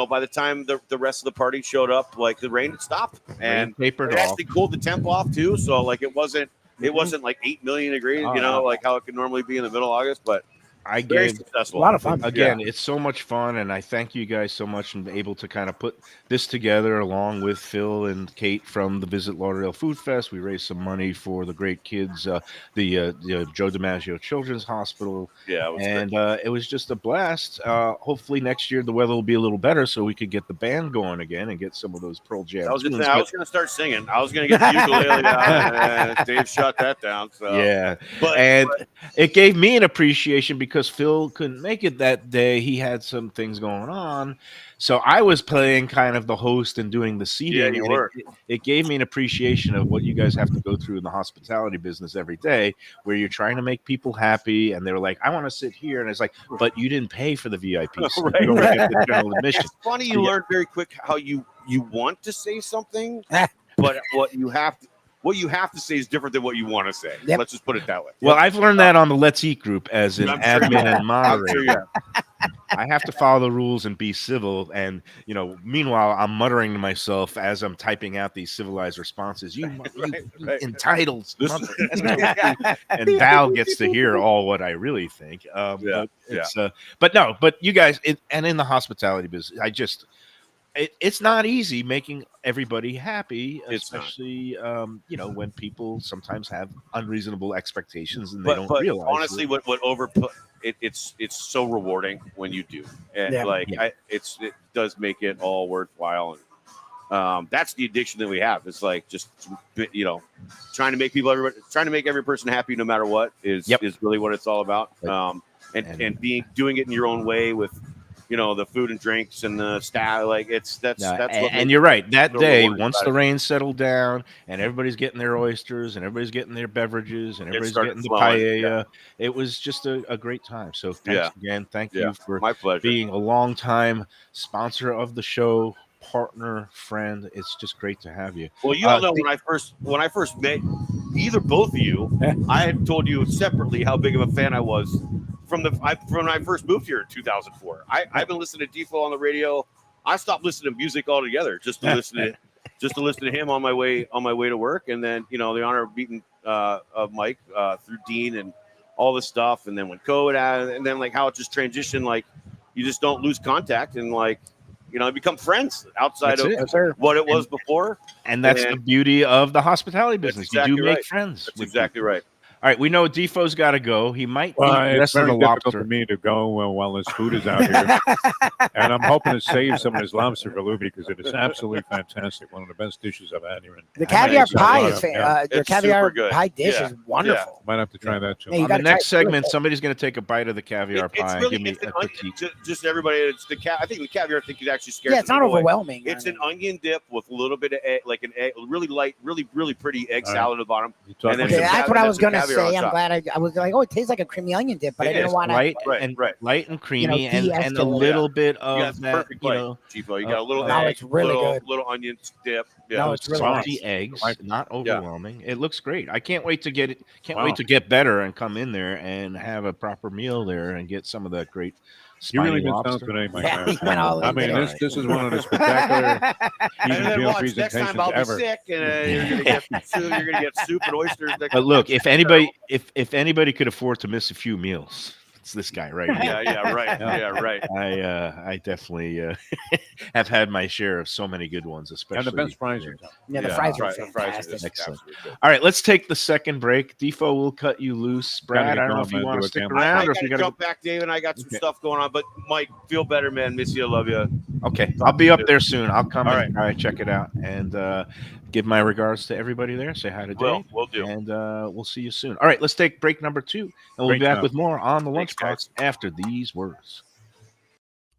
by the time the rest of the party showed up, the rain had stopped and tapered it off. actually cooled the temp off too. So it wasn't like 8 million degrees, like how it could normally be in the middle of August, but I very gave successful. A lot of fun. Again, it's so much fun, and I thank you guys so much and able to kind of put this together along with Phil and Kate from the Visit Lauderdale Food Fest. We raised some money for the great kids, the Joe DiMaggio Children's Hospital, Yeah, it was and it was just a blast. Hopefully next year the weather will be a little better so we could get the band going again and get some of those Pearl Jam I was tunes. going to start singing. I was going to get the ukulele out, and Dave shut that down. So Yeah, but it gave me an appreciation because Phil couldn't make it that day. He had some things going on. So I was playing kind of the host and doing the seating. Yeah, and you were. It gave me an appreciation of what you guys have to go through in the hospitality business every day, where you're trying to make people happy. And they're like, I want to sit here. And it's like, but you didn't pay for the VIP. So Right. you don't get the general admission. It's funny you learn very quick how you want to say something, but what you have to say is different than what you want to say. Yep. Let's just put it that way. Well, I've learned that on the Let's Eat group as an I'm sure you admin have. and moderator. I'm sure you I have to follow the rules and be civil. And, meanwhile, I'm muttering to myself as I'm typing out these civilized responses. You Right. entitled. This- mother- and Val gets to hear all what I really think. But you guys, and in the hospitality business, it's not easy making everybody happy, It's not. especially when people sometimes have unreasonable expectations and they But, don't but realize. honestly, it. what it's so rewarding when you do, and Yeah. it does make it all worthwhile. And that's the addiction that we have. It's like just trying to make every person happy no matter what is really what it's all about. And doing it in your own way with the food and drinks and the staff, that's what and you're right. That so day, rewarding once about the it. rain settled down and everybody's getting their oysters and everybody's getting their beverages and everybody's started getting the flowing, paella, it was just a great time. So thanks again. Thank you for my pleasure. being a longtime sponsor of the show, partner, friend. It's just great to have you. Well, you all know when I first met both of you, I had told you separately how big of a fan I was from when I first moved here in 2004. I've been listening to Defo on the radio. I stopped listening to music altogether just to listen to him on my way to work, and then the honor of meeting of Mike through Dean and all this stuff, and then when COVID happened, and then how it just transitioned, you just don't lose contact and become friends outside That's of what it was before. And that's the beauty of the hospitality business. exactly You do make right. friends. That's with exactly right. All right, we know Defoe's got to go. He might eat the It's rest of very the difficult lobster. for me to go while this food is out here. And I'm hoping to save some of this lobster for Lubie because it is absolutely fantastic. One of the best dishes I've had here. The caviar Thanks. pie Yeah. is your It's caviar super good. pie dish Yeah. is wonderful. Might have to try that too. Yeah, you On gotta the next try it. segment, somebody's going to take a bite of the caviar pie and give me it's a an critique. onion, just everybody. It's I think the caviar. I think it actually scares. Yeah, it's not people away. overwhelming. It's an onion dip with a little bit of egg, like an egg, really light, really pretty egg All right. salad at the bottom. You talk And then Okay, some that's what I was some gonna caviar on say. I'm top. glad I was like, oh, it tastes like a creamy onion dip, but I It didn't is. want to. Light Right, and right. light and creamy, and a de-escalate. little bit You of got the that, perfect bite, Chiefo. You got a little No, egg, it's really good. little onion dip. Yeah, No, it's really salty nice. eggs, Right. not overwhelming. It looks great. I can't wait to get it. Can't wait to get better and come in there and have a proper meal there and get some of that great You really spiny did sound lobster. today, my Yeah, man. he went all I in mean, there. this is one of the spectacular and easy then meal watch next time presentations I'll be ever. sick, and you're gonna get soup. You're gonna get soup and oysters. But look, if anybody could afford to miss a few meals, It's this guy right here. Yeah, right. Yeah, right. I definitely have had my share of so many good ones, especially. And the best fries in town. Yeah, the fries are The fries are fantastic. Excellent. absolutely good. All right, let's take the second break. Defo will cut you loose. Brad, I don't know if you want to stick I around or if got you to got jump back, Dave, and I got some Okay. stuff going on. But Mike, feel better, man. Miss you. Love you. Okay, I'll be up there soon. I'll come All and try to check it out and give my regards to everybody there. Say hi to Dave. We'll do. And we'll see you soon. All right, let's take break number 2, and we'll Great be back job. with more on the Thanks, Lunchbox after these words.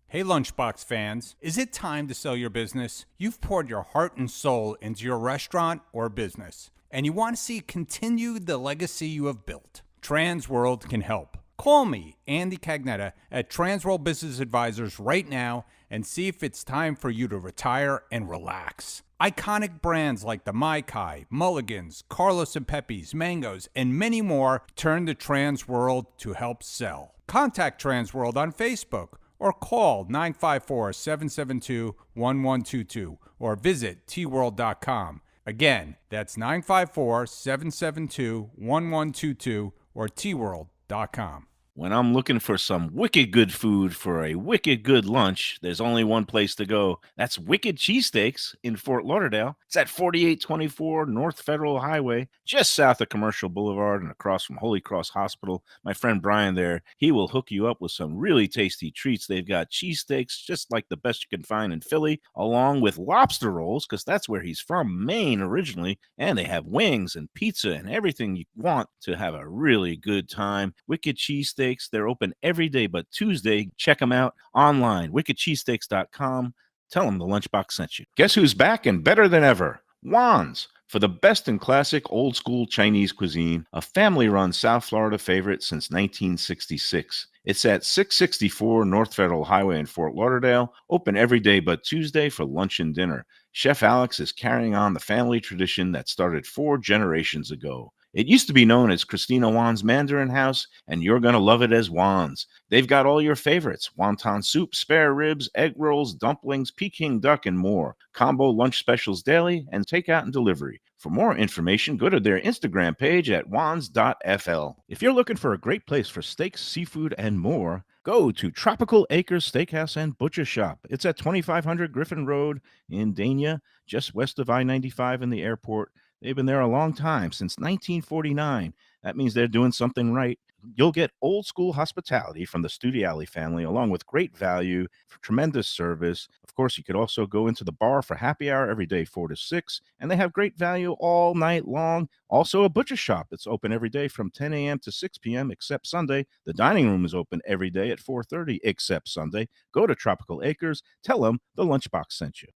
Hey Lunchbox fans, is it time to sell your business? You've poured your heart and soul into your restaurant or business, and you want to see continue the legacy you have built. Transworld can help. Call me, Andy Cagnetta, at Transworld Business Advisors right now and see if it's time for you to retire and relax. Iconic brands like the Mai Kai, Mulligans, Carlos and Pepe's, Mangoes, and many more turn to Transworld to help sell. Contact Transworld on Facebook or call 954-772-1122 or visit tworld.com. Again, that's 954-772-1122 or tworld.com. When I'm looking for some wicked good food for a wicked good lunch, there's only one place to go. That's Wicked Cheesesteaks in Fort Lauderdale. It's at 4824 North Federal Highway, just south of Commercial Boulevard and across from Holy Cross Hospital. My friend Brian there, he will hook you up with some really tasty treats. They've got cheesesteaks, just like the best you can find in Philly, along with lobster rolls, because that's where he's from, Maine originally. And they have wings and pizza and everything you want to have a really good time. Wicked Cheesesteaks. They're open every day but Tuesday. Check them out online, wickedcheesesteaks.com. Tell them the Lunchbox sent you. Guess who's back and better than ever? Juan's. For the best in classic old school Chinese cuisine, a family-run South Florida favorite since 1966. It's at 664 North Federal Highway in Fort Lauderdale, open every day but Tuesday for lunch and dinner. Chef Alex is carrying on the family tradition that started 4 generations ago. It used to be known as Christina Juan's Mandarin House, and you're going to love it as Juan's. They've got all your favorites: wonton soup, spare ribs, egg rolls, dumplings, Peking duck, and more. Combo lunch specials daily and takeout and delivery. For more information, go to their Instagram page at wans.fl. If you're looking for a great place for steaks, seafood, and more, go to Tropical Acres Steakhouse and Butcher Shop. It's at 2500 Griffin Road in Dania, just west of I-95 and the airport. They've been there a long time, since 1949. That means they're doing something right. You'll get old school hospitality from the Studiali family, along with great value, tremendous service. Of course, you could also go into the bar for happy hour every day, 4 to 6, and they have great value all night long. Also, a butcher shop that's open every day from 10 a.m. to 6 p.m. except Sunday. The dining room is open every day at 4:30 except Sunday. Go to Tropical Acres. Tell them the Lunchbox sent you.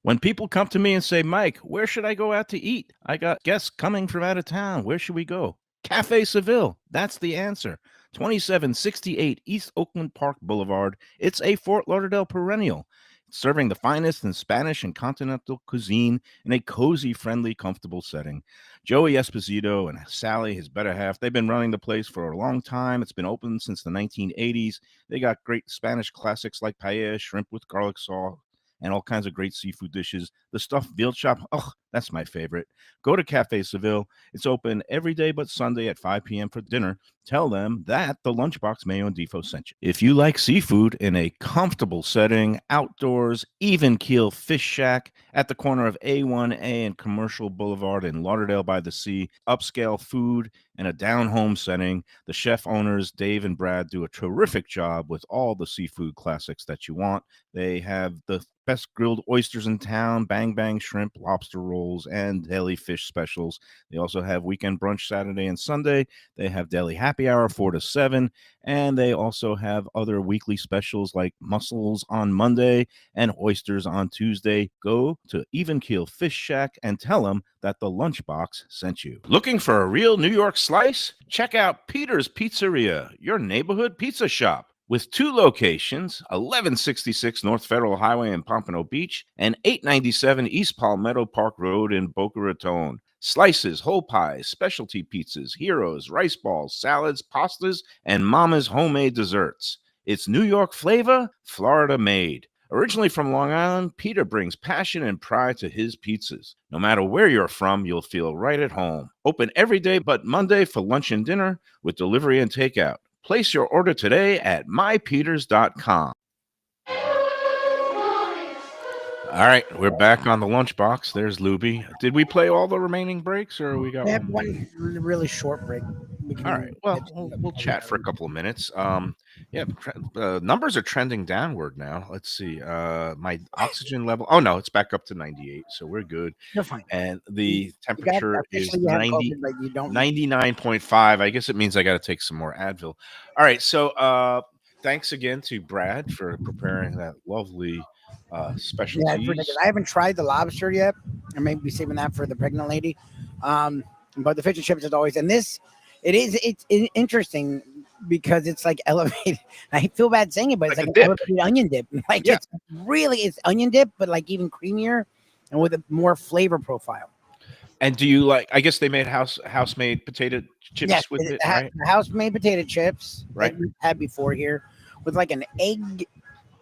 When people come to me and say, Mike, where should I go out to eat? I got guests coming from out of town. Where should we go? Cafe Seville. That's the answer. 2768 East Oakland Park Boulevard. It's a Fort Lauderdale perennial, serving the finest in Spanish and continental cuisine in a cozy, friendly, comfortable setting. Joey Esposito and Sally, his better half, they've been running the place for a long time. It's been open since the 1980s. They got great Spanish classics like paella, shrimp with garlic sauce, and all kinds of great seafood dishes. The stuffed veal chop, that's my favorite. Go to Cafe Seville. It's open every day but Sunday at 5 p.m. for dinner. Tell them that the Lunchbox, Mayo, and Defo sent you. If you like seafood in a comfortable setting, outdoors, Even Keel Fish Shack at the corner of A1A and Commercial Boulevard in Lauderdale by the Sea, upscale food in a down-home setting. The chef owners, Dave and Brad, do a terrific job with all the seafood classics that you want. They have the best grilled oysters in town, bang bang shrimp, lobster rolls, and deli fish specials. They also have weekend brunch Saturday and Sunday. They have deli happy hour 4 to 7, and they also have other weekly specials like mussels on Monday and oysters on Tuesday. Go to Even Keel Fish Shack and tell them that the Lunchbox sent you. Looking for a real New York slice? Check out Peter's Pizzeria, your neighborhood pizza shop. With 2 locations, 1166 North Federal Highway in Pompano Beach and 897 East Palmetto Park Road in Boca Raton. Slices, whole pies, specialty pizzas, heroes, rice balls, salads, pastas, and Mama's homemade desserts. It's New York flavor, Florida made. Originally from Long Island, Peter brings passion and pride to his pizzas. No matter where you're from, you'll feel right at home. Open every day but Monday for lunch and dinner with delivery and takeout. Place your order today at mypeters.com. All right, we're back on the Lunchbox. There's Lubie. Did we play all the remaining breaks, or we got We have one? one really short break. All right. Well, we'll chat for a couple of minutes. Yeah, numbers are trending downward now. Let's see. My oxygen level. Oh no, it's back up to 98, so we're good. You're fine. And the You got temperature is officially you have 90, COVID, but you don't. 99.5. I guess it means I got to take some more Advil. All right. So, thanks again to Brad for preparing that lovely special Yeah, teas. I haven't tried the lobster yet. I may be saving that for the pregnant lady. But the fish and chips is always, and it's interesting because it's like elevated. I feel bad saying it, but it's like an elevated onion dip. Like it's onion dip, but like even creamier and with a more flavor profile. And do you like? I guess they made house-made potato chips with it, right? House-made potato chips, right? That we had before here, with like an egg.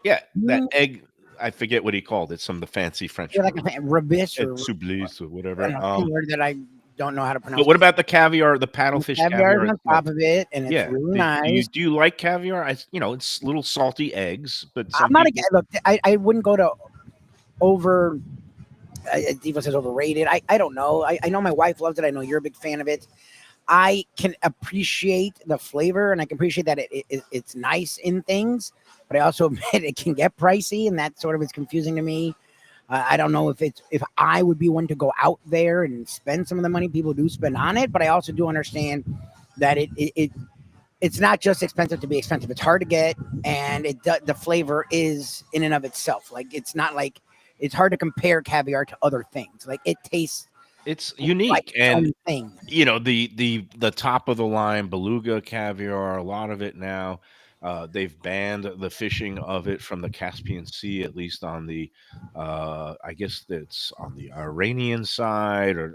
Yeah, that egg. I forget what he called it. Some of the fancy French. Yeah, like a rubis or soublice or whatever. Word that I don't know how to pronounce. But what about the caviar? The paddlefish caviar on top of it, and it's really nice. Do you like caviar? It's little salty eggs, but I'm not. Look, I wouldn't go to over. Defo says overrated. I don't know. I know my wife loves it. I know you're a big fan of it. I can appreciate the flavor, and I can appreciate that it's nice in things. But I also admit it can get pricey, and that sort of is confusing to me. I don't know if I would be one to go out there and spend some of the money people do spend on it. But I also do understand that it's not just expensive to be expensive. It's hard to get, and the flavor is in and of itself. Like it's not like it's hard to compare caviar to other things. Like it tastes. It's unique, like and the top of the line beluga caviar. A lot of it now. They've banned the fishing of it from the Caspian Sea, at least on the, I guess that's on the Iranian side, or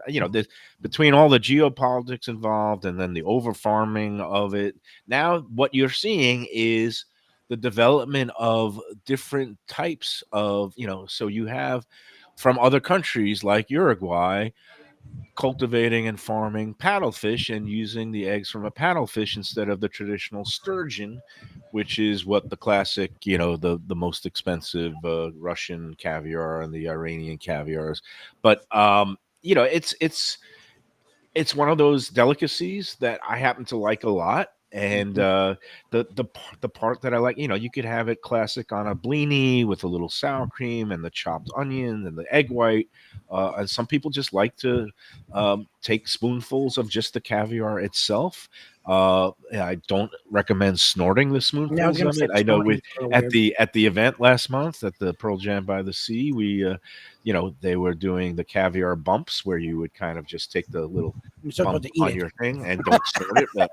between all the geopolitics involved and then the over farming of it. Now, what you're seeing is the development of different types of, so you have from other countries like Uruguay cultivating and farming paddlefish and using the eggs from a paddlefish instead of the traditional sturgeon, which is what the classic, the most expensive Russian caviar and the Iranian caviars. But it's one of those delicacies that I happen to like a lot. And the part that I like, you could have it classic on a blini with a little sour cream and the chopped onion and the egg white. And some people just like to take spoonfuls of just the caviar itself. I don't recommend snorting the spoonfuls of it. I know at the event last month at the Pearl Jam by the Sea, we they were doing the caviar bumps where you would kind of just take the little bump on your thing and don't snort it, but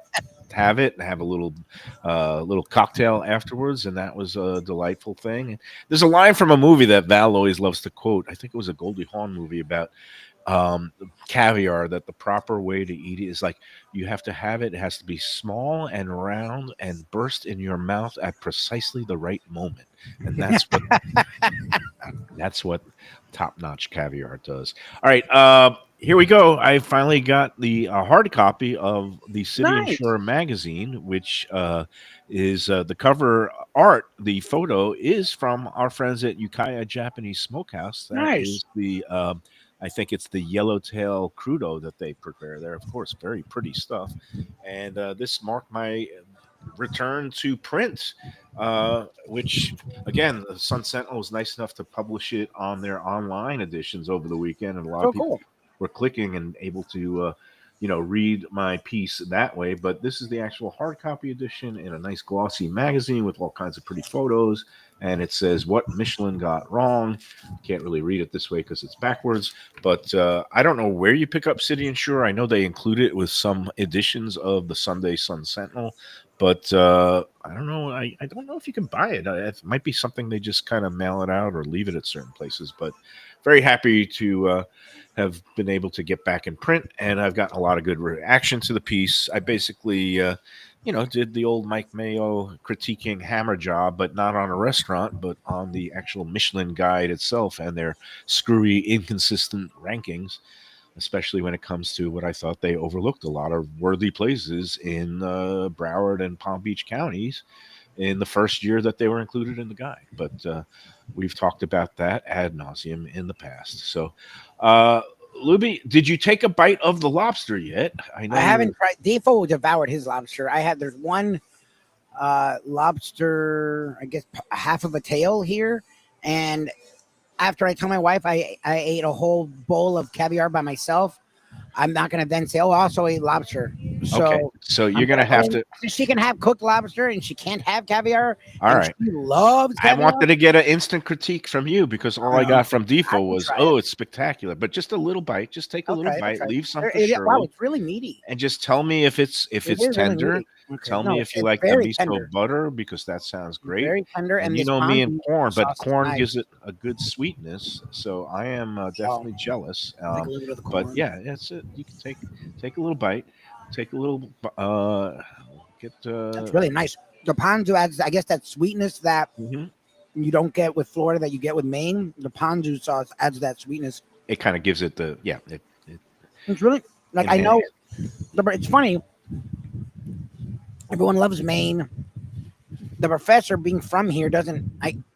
have it and have a little cocktail afterwards, and that was a delightful thing. And there's a line from a movie that Val always loves to quote. I think it was a Goldie Hawn movie about caviar, that the proper way to eat it is like you have to have it. It has to be small and round and burst in your mouth at precisely the right moment, and that's what top-notch caviar does. All right, here we go. I finally got the hard copy of the City and Shore magazine, which is the cover art. The photo is from our friends at Ukiah Japanese Smokehouse. That is the I think it's the yellowtail crudo that they prepare there. Of course, very pretty stuff. And this marked my return to print, which, again, the Sun Sentinel was nice enough to publish it on their online editions over the weekend. And a lot of people were clicking and able to, read my piece that way. But this is the actual hard copy edition in a nice glossy magazine with all kinds of pretty photos. And it says what Michelin got wrong. Can't really read it this way because it's backwards. But I don't know where you pick up City and Shore. I know they include it with some editions of the Sunday Sun Sentinel. But I don't know. I don't know if you can buy it. It might be something they just kind of mail it out or leave it at certain places. But very happy to have been able to get back in print. And I've gotten a lot of good reaction to the piece. I basically did the old Mike Mayo critiquing hammer job, but not on a restaurant, but on the actual Michelin guide itself and their screwy, inconsistent rankings, especially when it comes to what I thought they overlooked a lot of worthy places in Broward and Palm Beach counties in the first year that they were included in the guide. But we've talked about that ad nauseum in the past. So, Lubie, did you take a bite of the lobster yet? I haven't tried. Defo devoured his lobster. There's one lobster, I guess half of a tail here, and after I tell my wife I ate a whole bowl of caviar by myself, I'm not going to then say, oh, I also ate lobster. So, okay. So you're going to have to. She can have cooked lobster and she can't have caviar. All right. She loves caviar. I wanted to get an instant critique from you because all I got from Defo was, it's spectacular. But just a little bite. Just take a little bite. Leave some for Shirley. Wow, it's really meaty. And just tell me if it's tender. Really tell me if you like the miso butter because that sounds great. Very tender. And you know me and corn, but corn gives it a good sweetness. So I am definitely jealous. But yeah, that's it. You can take a little bite. Take a little. That's really nice. The ponzu adds, I guess, that sweetness that you don't get with Florida that you get with Maine. The ponzu sauce adds that sweetness. It kind of gives it the It's really like I know. It's funny. Everyone loves Maine. The professor, being from here, doesn't.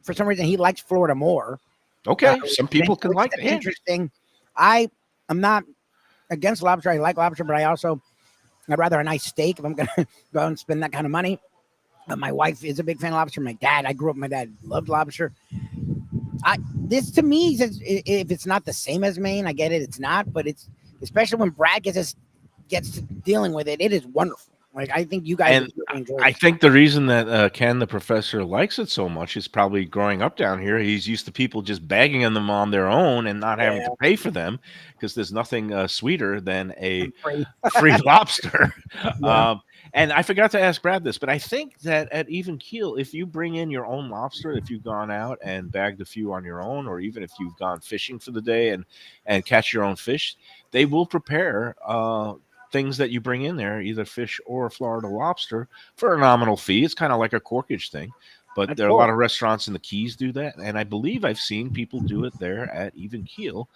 For some reason, he likes Florida more. Okay, some people can like it. Interesting. I'm not against lobster. I like lobster, but I'd rather a nice steak if I'm going to go and spend that kind of money. My wife is a big fan of lobster. My dad loved lobster. This to me, if it's not the same as Maine, I get it. It's not, but it's especially when Brad gets dealing with it. It is wonderful. Like I think you guys really enjoy it. I think the reason that Ken the professor likes it so much is probably growing up down here. He's used to people just bagging them on their own and not having to pay for them because there's nothing sweeter than a free lobster. And I forgot to ask Brad this, but I think that at Even Keel, if you bring in your own lobster, if you've gone out and bagged a few on your own, or even if you've gone fishing for the day and catch your own fish, they will prepare things that you bring in there, either fish or Florida lobster, for a nominal fee. It's kind of like a corkage thing, but there are a lot of restaurants in the Keys do that, and I believe I've seen people do it there at Even Keel.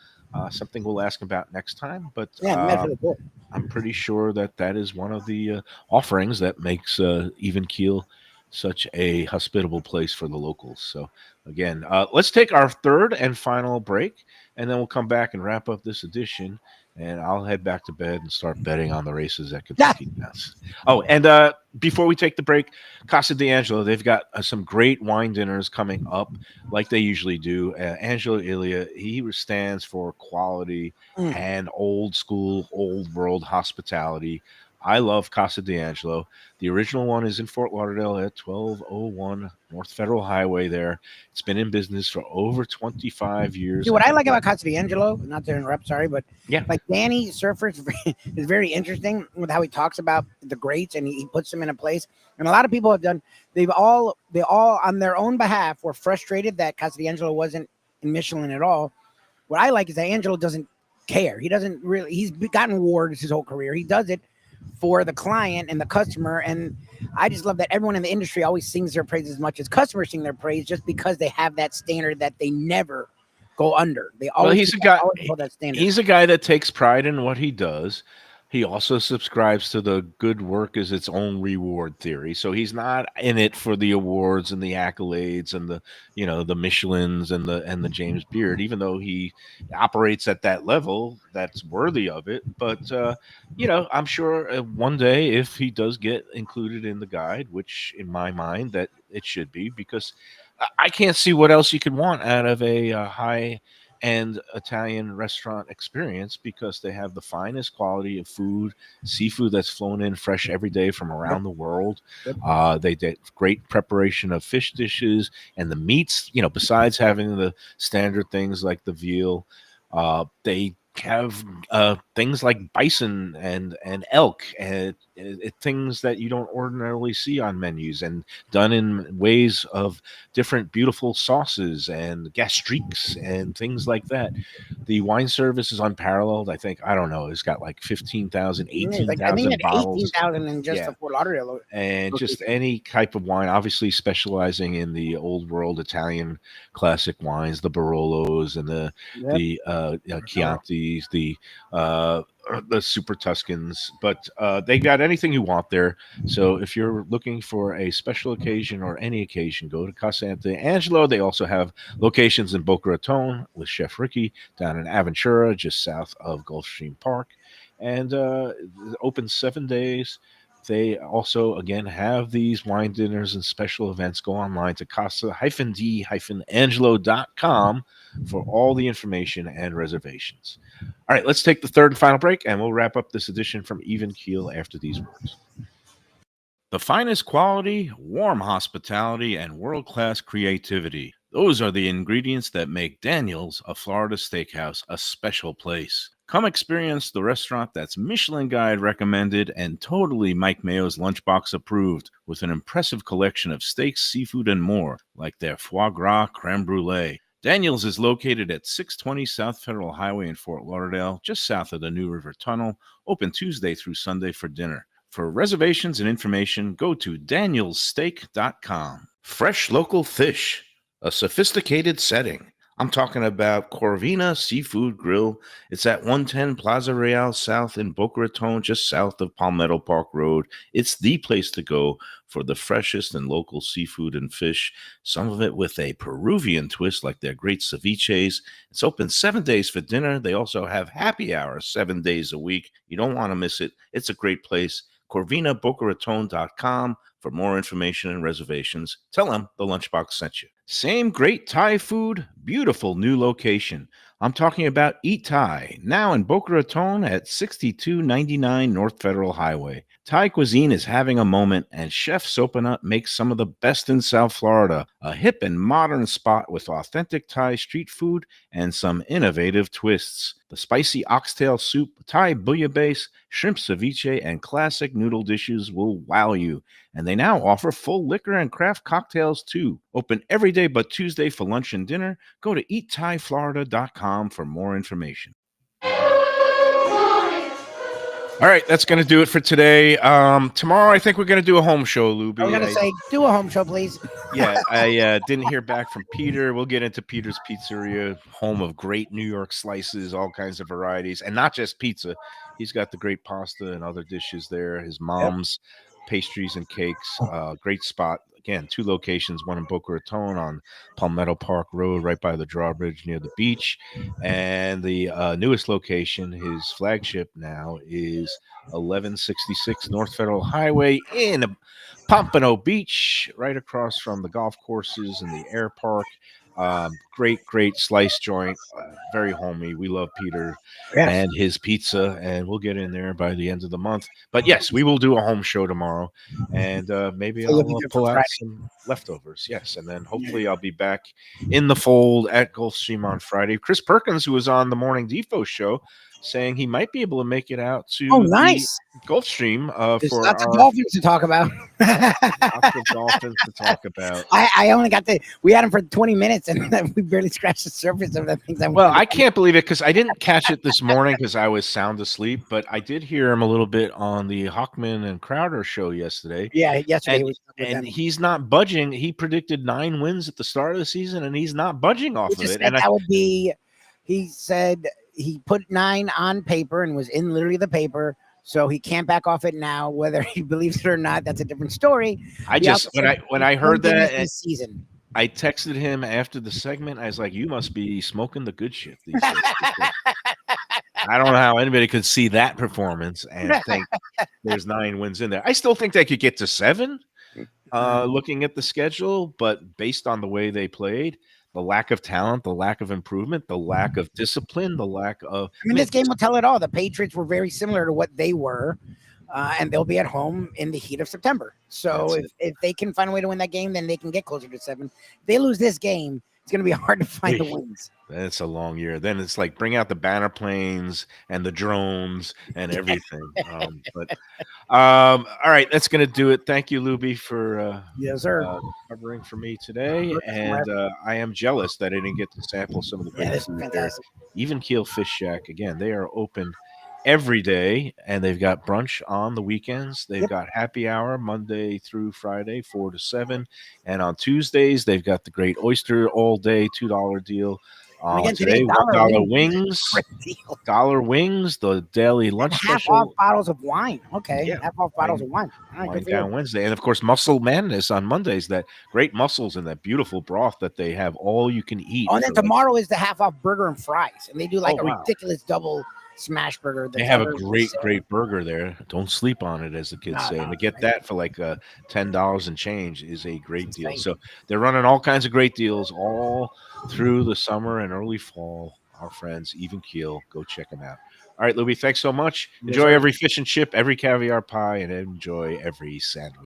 Something we'll ask about next time, but I'm pretty sure that is one of the offerings that makes Even Keel such a hospitable place for the locals. So again, let's take our third and final break, and then we'll come back and wrap up this edition. And I'll head back to bed and start betting on the races at Kentucky. Oh, and before we take the break, Casa D'Angelo, they've got some great wine dinners coming up like they usually do. Angelo Ilia, he stands for quality and old school, old world hospitality. I love Casa D'Angelo. The original one is in Fort Lauderdale at 1201 North Federal Highway there. It's been in business for over 25 years. See, what I like about Casa D'Angelo, not to interrupt, sorry, but like Danny Surfer is very interesting with how he talks about the greats and he puts them in a place. And a lot of people they all on their own behalf were frustrated that Casa D'Angelo wasn't in Michelin at all. What I like is that Angelo doesn't care. He's gotten awards his whole career. He does it for the client and the customer, and I just love that everyone in the industry always sings their praise as much as customers sing their praise, just because they have that standard that they never go under. They always hold that standard. He's a guy that takes pride in what he does. He also subscribes to the good work is its own reward theory. So he's not in it for the awards and the accolades and the Michelins and the James Beard, even though he operates at that level that's worthy of it. But I'm sure one day if he does get included in the guide, which in my mind that it should be, because I can't see what else you could want out of a high and Italian restaurant experience, because they have the finest quality of food, seafood that's flown in fresh every day from around the world. They did great preparation of fish dishes and the meats, besides having the standard things like the veal, they have things like bison and elk, and things that you don't ordinarily see on menus, and done in ways of different beautiful sauces and gastriques and things like that. The wine service is unparalleled. I think, I don't know, it's got like 15,000, I think 18,000 it's bottles. 18,000 in just Yeah. the Fort Lauderdale. And just any type of wine, obviously specializing in the old world Italian classic wines, the Barolos and the Chiantis, the Super Tuscans. But they got anything you want there. So if you're looking for a special occasion or any occasion, go to Casa Angelo. They also have locations in Boca Raton with Chef Ricky, down in Aventura, just south of Gulfstream Park, and open 7 days. They also, again, have these wine dinners and special events. Go online to casa-d-angelo.com for all the information and reservations. All right, let's take the third and final break, and we'll wrap up this edition from Even Keel after these words. The finest quality, warm hospitality, and world-class creativity. Those are the ingredients that make Daniel's, a Florida steakhouse, a special place. Come experience the restaurant that's Michelin Guide recommended and totally Mike Mayo's Lunchbox approved, with an impressive collection of steaks, seafood, and more, like their foie gras creme brulee. Daniel's is located at 620 South Federal Highway in Fort Lauderdale, just south of the New River Tunnel, open Tuesday through Sunday for dinner. For reservations and information, go to danielssteak.com. Fresh local fish, a sophisticated setting. I'm talking about Corvina Seafood Grill. It's at 110 Plaza Real South in Boca Raton, just south of Palmetto Park Road. It's the place to go for the freshest and local seafood and fish, some of it with a Peruvian twist like their great ceviches. It's open 7 days for dinner. They also have happy hours 7 days a week. You don't want to miss it. It's a great place. CorvinaBocaRaton.com for more information and reservations. Tell them the Lunchbox sent you. Same great Thai food, beautiful new location. I'm talking about Eat Thai, now in Boca Raton at 6299 North Federal Highway. Thai cuisine is having a moment, and Chef Sopanut makes some of the best in South Florida. A hip and modern spot with authentic Thai street food and some innovative twists. The spicy oxtail soup, Thai bouillabaisse, shrimp ceviche, and classic noodle dishes will wow you. And they now offer full liquor and craft cocktails too. Open every day but Tuesday for lunch and dinner. Go to eatthaiflorida.com for more information. All right, that's going to do it for today. Tomorrow, I think we're going to do a home show, Lubie. I was going to say, do a home show, please. Yeah, I didn't hear back from Peter. We'll get into Peter's Pizzeria, home of great New York slices, all kinds of varieties, and not just pizza. He's got the great pasta and other dishes there. His mom's pastries and cakes, great spot. Again, 2 locations, one in Boca Raton on Palmetto Park Road, right by the drawbridge near the beach. And the newest location, his flagship now, is 1166 North Federal Highway in Pompano Beach, right across from the golf courses and the air park. Great slice joint, very homey. We love Peter and his pizza, and we'll get in there by the end of the month. But yes, we will do a home show tomorrow, and maybe I'll pull out some leftovers. Yes, and then hopefully I'll be back in the fold at Gulfstream on Friday. Chris Perkins, who was on the Morning Defo show, saying he might be able to make it out to the Gulfstream There's for lots of dolphins to talk about. Lots of dolphins to talk about. I only got we had him for 20 minutes and we barely scratched the surface of the things. I can't believe it because I didn't catch it this morning because I was sound asleep, but I did hear him a little bit on the Hockman and Crowder show yesterday. Yeah, yesterday. And he's not budging. He predicted 9 wins at the start of the season, and he's not budging off of it. And that would be, he said he put 9 on paper and was in literally the paper. So he can't back off it now. Whether he believes it or not, that's a different story. When I heard that this season, I texted him after the segment. I was like, "You must be smoking the good shit these days." I don't know how anybody could see that performance and think there's 9 wins in there. I still think they could get to 7, looking at the schedule, but based on the way they played, the lack of talent, the lack of improvement, the lack of discipline, the lack of... this game will tell it all. The Patriots were very similar to what they were, and they'll be at home in the heat of September. So if they can find a way to win that game, then they can get closer to 7. If they lose this game, it's going to be hard to find the wings. That's a long year. Then it's like bring out the banner planes and the drones and everything. All right, that's going to do it. Thank you, Lubie, for yes, sir. Covering for me today. And I am jealous that I didn't get to sample some of the great food there. Even Keel Fish Shack, again, they are open every day, and they've got brunch on the weekends. They've got happy hour Monday through Friday, 4 to 7. And on Tuesdays, they've got the great oyster all day, $2 deal. Again, today, $1 wings, $1 wings, the daily lunch special. Half off bottles of wine. Okay, half off bottles of wine. All right, wine down Wednesday. And of course, Mussel Madness on Mondays, that great mussels and that beautiful broth that they have all you can eat. Oh, and then tomorrow is the half off burger and fries. And they do like a ridiculous double smash burger. They have a great burger there. Don't sleep on it, as the kids say. And to get that for like $10 and change is a great deal. So they're running all kinds of great deals all through the summer and early fall. Our friends, Even Keel, go check them out. All right, Lubie, thanks so much. Enjoy every fish and chip, every caviar pie, and enjoy every sandwich.